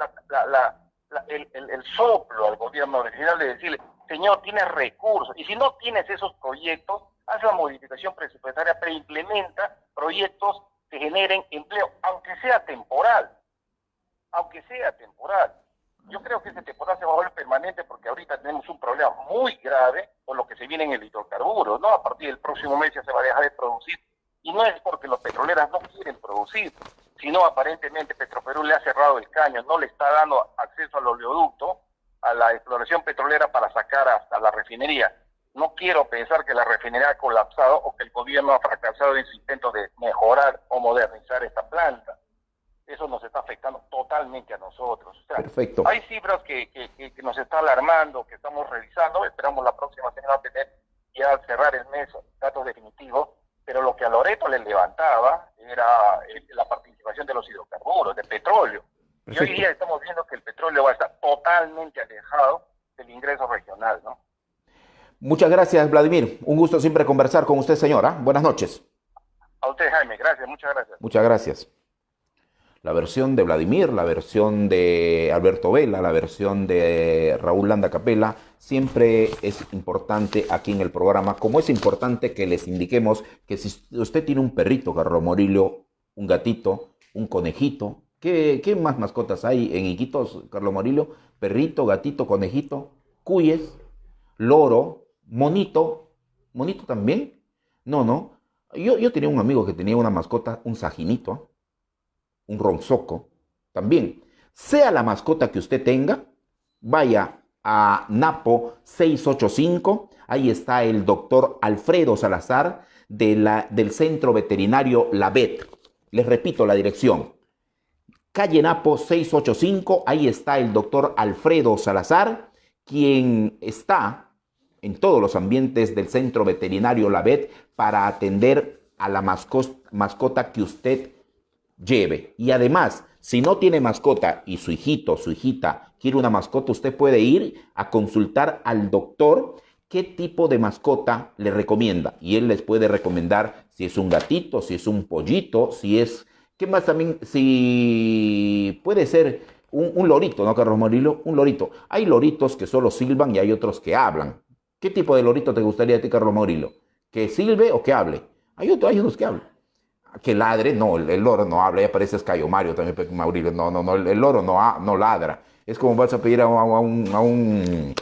el soplo al gobierno regional de decirle, señor, tienes recursos, y si no tienes esos proyectos, haz la modificación presupuestaria, pero implementa proyectos que generen empleo, aunque sea temporal. Yo creo que esta temporada se va a volver permanente porque ahorita tenemos un problema muy grave con lo que se viene en el hidrocarburo, ¿no? A partir del próximo mes ya se va a dejar de producir. Y no es porque los petroleras no quieren producir, sino aparentemente Petroperú le ha cerrado el caño, no le está dando acceso al oleoducto, a la exploración petrolera para sacar hasta la refinería. No quiero pensar que la refinería ha colapsado o que el gobierno ha fracasado en su intento de mejorar o modernizar esta planta. Eso nos está afectando totalmente a nosotros. O sea, perfecto. Hay cifras que nos está alarmando, que estamos revisando. Esperamos la próxima semana tener ya al cerrar el mes datos definitivos. Pero lo que a Loreto le levantaba era la participación de los hidrocarburos, de petróleo. Perfecto. Y hoy día estamos viendo que el petróleo va a estar totalmente alejado del ingreso regional, ¿no? Muchas gracias, Vladimir. Un gusto siempre conversar con usted, señora. Buenas noches. A usted, Jaime. Gracias, muchas gracias. Muchas gracias. La versión de Vladimir, la versión de Alberto Vela, la versión de Raúl Landa Capella, siempre es importante aquí en el programa, como es importante que les indiquemos que si usted tiene un perrito, Carlos Morillo, un gatito, un conejito, ¿qué más mascotas hay en Iquitos, Carlos Morillo? Perrito, gatito, conejito, cuyes, loro, monito también. No. Yo tenía un amigo que tenía una mascota, un sajinito, un ronzoco, también. Sea la mascota que usted tenga, vaya a Napo 685, ahí está el doctor Alfredo Salazar del Centro Veterinario La Vet. Les repito la dirección. Calle Napo 685, ahí está el doctor Alfredo Salazar, quien está en todos los ambientes del Centro Veterinario La Vet para atender a la mascota que usted lleve. Y además, si no tiene mascota y su hijito, su hijita quiere una mascota, usted puede ir a consultar al doctor qué tipo de mascota le recomienda. Y él les puede recomendar si es un gatito, si es un pollito, si es... ¿Qué más también? Si puede ser un lorito, ¿no, Carlos Morillo? Un lorito. Hay loritos que solo silban y hay otros que hablan. ¿Qué tipo de lorito te gustaría a ti, Carlos Morillo? ¿Que silbe o que hable? Hay unos que hablan. Que ladre, no, el loro no habla, ya parece Cayo Mario también, Maurilio, no, el loro no ladra. Es como vas a pedir a un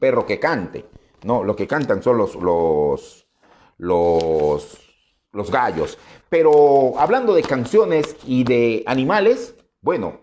perro que cante. No, lo que cantan son los gallos. Pero hablando de canciones y de animales, Bueno,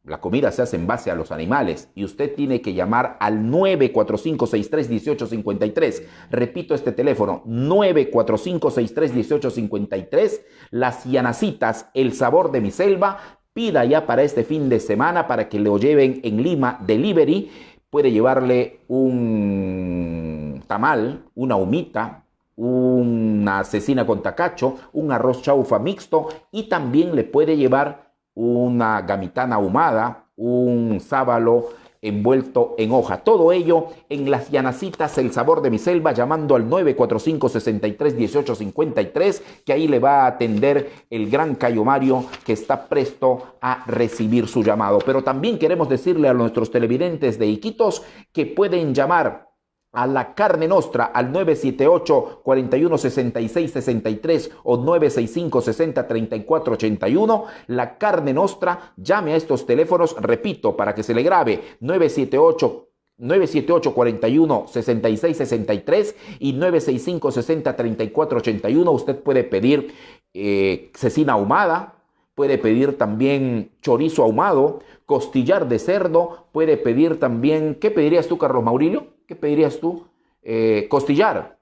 la comida se hace en base a los animales y usted tiene que llamar al 945-63-1853. Repito este teléfono, 945-63-1853. Las Llanasitas, el sabor de mi selva. Pida ya para este fin de semana para que lo lleven en Lima Delivery. Puede llevarle un tamal, una humita, una cecina con tacacho, un arroz chaufa mixto y también le puede llevar una gamitana ahumada, un sábalo envuelto en hoja. Todo ello en Las Llanasitas, el sabor de mi selva, llamando al 945-63-1853, que ahí le va a atender el gran Cayo Mario, que está presto a recibir su llamado. Pero también queremos decirle a nuestros televidentes de Iquitos que pueden llamar a la Carne Nostra al 978-416663 o 965-603481. La Carne Nostra, llame a estos teléfonos, repito, para que se le grabe, 978-416663 y 965-603481. Usted puede pedir cecina ahumada, puede pedir también chorizo ahumado, costillar de cerdo, puede pedir también, ¿qué pedirías tú, Carlos Maurilio? ¿Qué pedirías tú? Costillar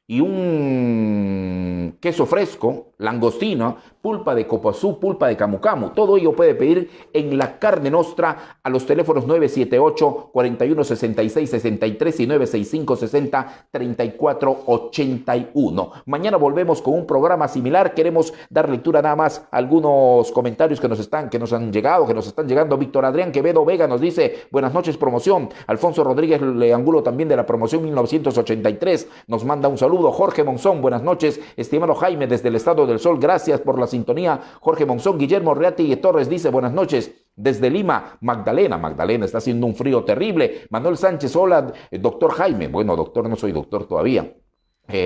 y un queso fresco, langostino, pulpa de copazú, pulpa de camu camu. Todo ello puede pedir en la Carne Nostra a los teléfonos 978-416663 y 965-603481. Mañana volvemos con un programa similar. Queremos dar lectura nada más a algunos comentarios que nos están llegando. Víctor Adrián Quevedo Vega nos dice: buenas noches, promoción. Alfonso Rodríguez Leangulo, también de la promoción 1983, nos manda un saludo. Jorge Monzón, buenas noches, estimado Jaime, desde el Estado del Sol, gracias por la sintonía, Jorge Monzón. Guillermo Reati Torres dice: buenas noches, desde Lima. Magdalena, está haciendo un frío terrible. Manuel Sánchez, hola, doctor Jaime. Bueno, doctor, no soy doctor todavía.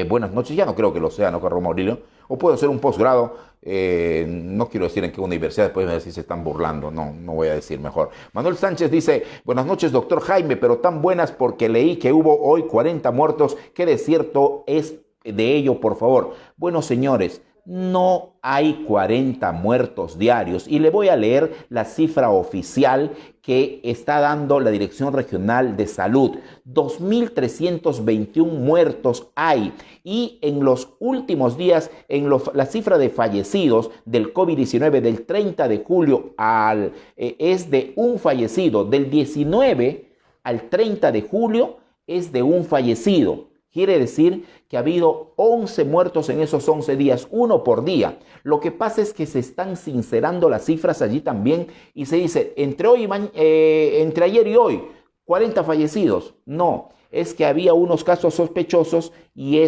Buenas noches, ya no creo que lo sea, ¿no, Carlos Maurilio? O puedo hacer un posgrado, no quiero decir en qué universidad, después me decir si se están burlando, no voy a decir mejor. Manuel Sánchez dice: buenas noches, doctor Jaime, pero tan buenas porque leí que hubo hoy 40 muertos, ¿qué de cierto es de ello, por favor? Bueno, señores, no hay 40 muertos diarios y le voy a leer la cifra oficial que está dando la Dirección Regional de Salud. 2.321 muertos hay y en los últimos días, la cifra de fallecidos del COVID-19 del 30 de julio es de un fallecido. Del 19 al 30 de julio es de un fallecido. Quiere decir que ha habido 11 muertos en esos 11 días, uno por día. Lo que pasa es que se están sincerando las cifras allí también y se dice, entre ayer y hoy, 40 fallecidos. No, es que había unos casos sospechosos y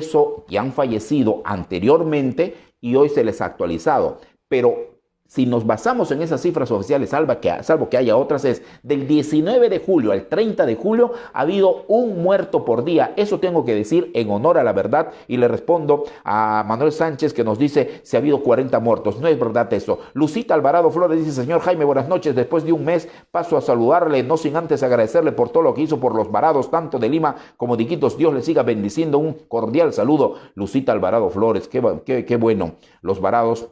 han fallecido anteriormente y hoy se les ha actualizado. Pero si nos basamos en esas cifras oficiales, salvo que haya otras, es del 19 de julio al 30 de julio ha habido un muerto por día. Eso tengo que decir en honor a la verdad y le respondo a Manuel Sánchez que nos dice si ha habido 40 muertos. No es verdad eso. Lucita Alvarado Flores dice: señor Jaime, buenas noches. Después de un mes paso a saludarle, no sin antes agradecerle por todo lo que hizo por los varados, tanto de Lima como de Iquitos. Dios le siga bendiciendo. Un cordial saludo, Lucita Alvarado Flores. Qué bueno. Los varados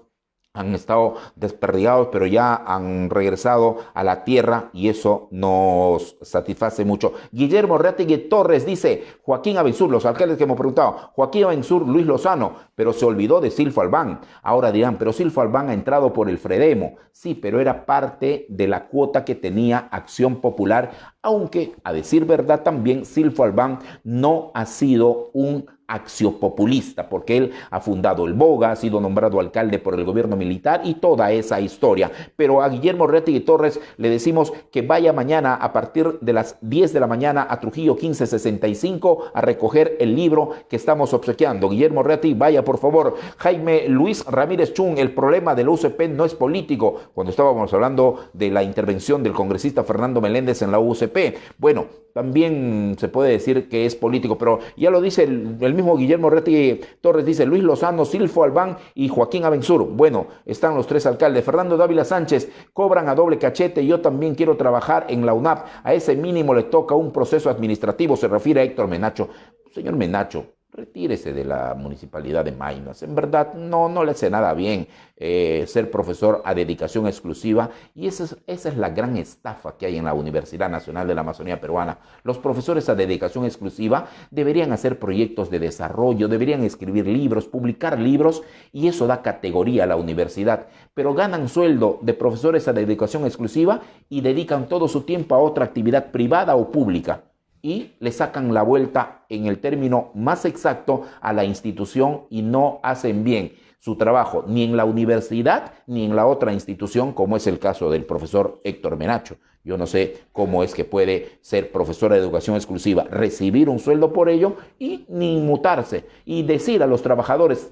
han estado desperdigados, pero ya han regresado a la tierra y eso nos satisface mucho. Guillermo Reategui Torres dice: Joaquín Abensur, los alcaldes que hemos preguntado, Joaquín Abensur, Luis Lozano, pero se olvidó de Silfo Albán. Ahora dirán, pero Silfo Albán ha entrado por el Fredemo. Sí, pero era parte de la cuota que tenía Acción Popular, aunque, a decir verdad también, Silfo Albán no ha sido un axiopopulista, porque él ha fundado el BOGA, ha sido nombrado alcalde por el gobierno militar y toda esa historia. Pero a Guillermo Reategui Torres le decimos que vaya mañana a partir de las 10 de la mañana a Trujillo 1565 a recoger el libro que estamos obsequiando. Guillermo Reategui, vaya por favor. Jaime Luis Ramírez Chun: el problema de la UCP no es político. Cuando estábamos hablando de la intervención del congresista Fernando Meléndez en la UCP, bueno, también se puede decir que es político, pero ya lo dice el mismo Guillermo Reategui Torres, dice Luis Lozano, Silfo Albán y Joaquín Abensur. Bueno, están los tres alcaldes. Fernando Dávila Sánchez: cobran a doble cachete, yo también quiero trabajar en la UNAP, a ese mínimo le toca un proceso administrativo, se refiere a Héctor Menacho. Señor Menacho, retírese de la municipalidad de Maynas. En verdad, no le hace nada bien ser profesor a dedicación exclusiva, y esa es la gran estafa que hay en la Universidad Nacional de la Amazonía Peruana. Los profesores a dedicación exclusiva deberían hacer proyectos de desarrollo, deberían escribir libros, publicar libros, y eso da categoría a la universidad. Pero ganan sueldo de profesores a dedicación exclusiva y dedican todo su tiempo a otra actividad privada o pública, y le sacan la vuelta, en el término más exacto, a la institución, y no hacen bien su trabajo ni en la universidad ni en la otra institución, como es el caso del profesor Héctor Menacho. Yo no sé cómo es que puede ser profesor de educación exclusiva, recibir un sueldo por ello y ni inmutarse, y decir a los trabajadores,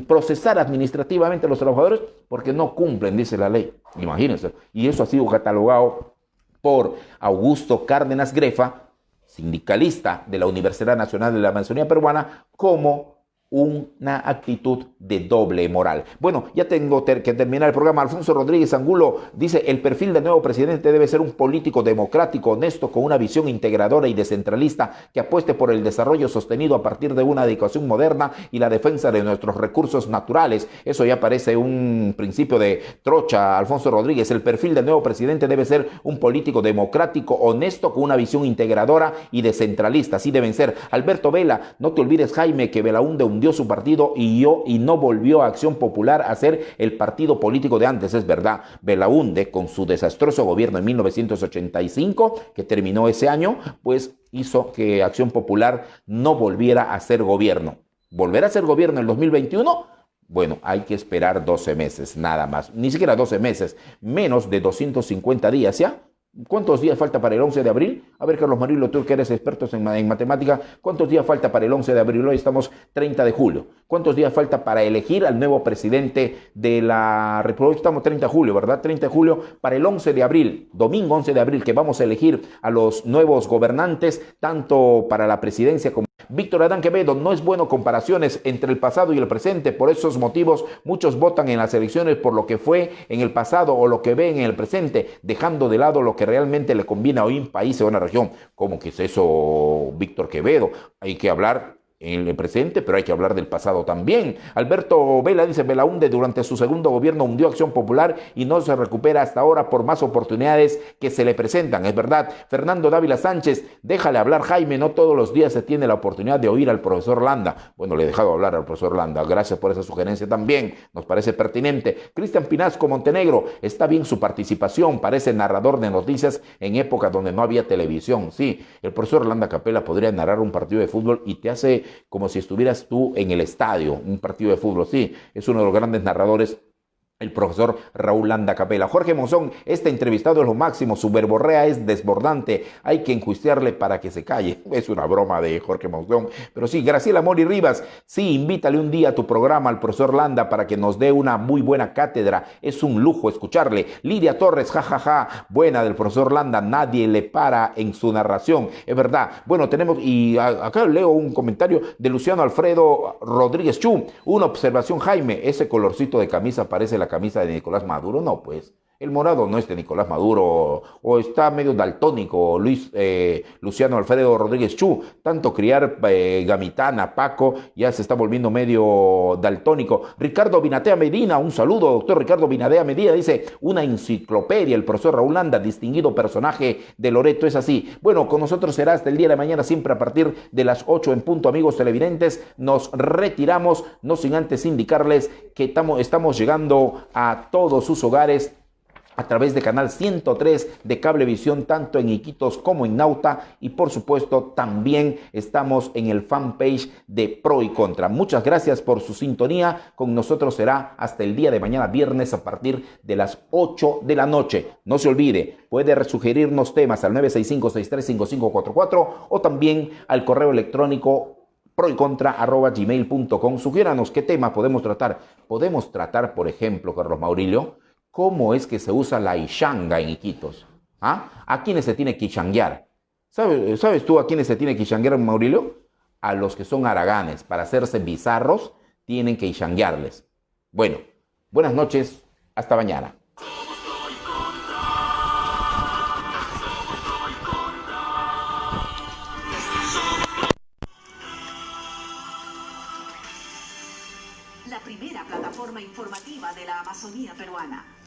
procesar administrativamente a los trabajadores porque no cumplen, dice la ley. Imagínense. Y eso ha sido catalogado por Augusto Cárdenas Grefa, sindicalista de la Universidad Nacional de la Amazonía Peruana, como una actitud de doble moral. Bueno, ya tengo que terminar el programa. Alfonso Rodríguez Angulo dice: el perfil del nuevo presidente debe ser un político democrático, honesto, con una visión integradora y descentralista, que apueste por el desarrollo sostenido a partir de una educación moderna y la defensa de nuestros recursos naturales. Eso ya parece un principio de trocha, Alfonso Rodríguez. El perfil del nuevo presidente debe ser un político democrático, honesto, con una visión integradora y descentralista. Así deben ser. Alberto Vela: no te olvides, Jaime, que Belaúnde hundió su partido y no volvió a Acción Popular a ser el partido político de antes. Es verdad, Belaúnde, con su desastroso gobierno en 1985, que terminó ese año, pues hizo que Acción Popular no volviera a ser gobierno. ¿Volverá a ser gobierno en el 2021? Bueno, hay que esperar 12 meses, nada más. Ni siquiera 12 meses, menos de 250 días, ¿ya? ¿Cuántos días falta para el 11 de abril? A ver, Carlos Marilo, tú que eres experto en matemática, ¿cuántos días falta para el 11 de abril? Hoy estamos 30 de julio. ¿Cuántos días falta para elegir al nuevo presidente de la República? Estamos 30 de julio, ¿verdad? 30 de julio para el 11 de abril, domingo 11 de abril, que vamos a elegir a los nuevos gobernantes, tanto para la presidencia como... Víctor Adán Quevedo: no es bueno comparaciones entre el pasado y el presente. Por esos motivos, muchos votan en las elecciones por lo que fue en el pasado o lo que ven en el presente, dejando de lado lo que realmente le conviene a un país o a una región. ¿Cómo que es eso, Víctor Quevedo? Hay que hablar en el presente, pero hay que hablar del pasado también. Alberto Vela dice: Belaúnde durante su segundo gobierno hundió Acción Popular y no se recupera hasta ahora por más oportunidades que se le presentan. Es verdad. Fernando Dávila Sánchez: déjale hablar, Jaime, no todos los días se tiene la oportunidad de oír al profesor Landa. Bueno, le he dejado hablar al profesor Landa, gracias por esa sugerencia también, nos parece pertinente. Cristian Pinasco Montenegro: está bien su participación, parece narrador de noticias en época donde no había televisión. Sí, el profesor Landa Capella podría narrar un partido de fútbol y te hace como si estuvieras tú en el estadio, un partido de fútbol. Sí, es uno de los grandes narradores, el profesor Raúl Landa Capella. Jorge Monzón: este entrevistado es lo máximo, su verborrea es desbordante, hay que enjuiciarle para que se calle. Es una broma de Jorge Monzón, pero sí. Graciela Mori Rivas: sí, invítale un día a tu programa al profesor Landa para que nos dé una muy buena cátedra, es un lujo escucharle. Lidia Torres: jajaja, buena del profesor Landa, nadie le para en su narración. Es verdad. Bueno, tenemos, y acá leo un comentario de Luciano Alfredo Rodríguez Chu: una observación, Jaime, ese colorcito de camisa parece la camisa de Nicolás Maduro. No, pues el morado no es de Nicolás Maduro, o está medio daltónico Luciano Alfredo Rodríguez Chu. Tanto criar gamitana, Paco, ya se está volviendo medio daltónico. Ricardo Binatea Medina: un saludo, doctor Ricardo Binatea Medina, dice: una enciclopedia, el profesor Raúl Landa, distinguido personaje de Loreto. Es así. Bueno, con nosotros será hasta el día de mañana, siempre a partir de las 8 en punto, amigos televidentes. Nos retiramos, no sin antes indicarles que estamos llegando a todos sus hogares a través de canal 103 de Cablevisión, tanto en Iquitos como en Nauta, y por supuesto también estamos en el fanpage de Pro y Contra. Muchas gracias por su sintonía. Con nosotros será hasta el día de mañana viernes a partir de las 8 de la noche. No se olvide, puede sugerirnos temas al 965-635544 o también al correo electrónico proycontra@gmail.com. Sugiéranos qué tema podemos tratar. Podemos tratar, por ejemplo, Carlos Maurilio, ¿cómo es que se usa la Ixanga en Iquitos? ¿Ah? ¿A quiénes se tiene que ixanguear? ¿Sabes tú a quiénes se tiene que ixanguear, Maurilio? A los que son haraganes. Para hacerse bizarros, tienen que ixanguearles. Bueno, buenas noches. Hasta mañana. la primera plataforma informativa de la Amazonía peruana.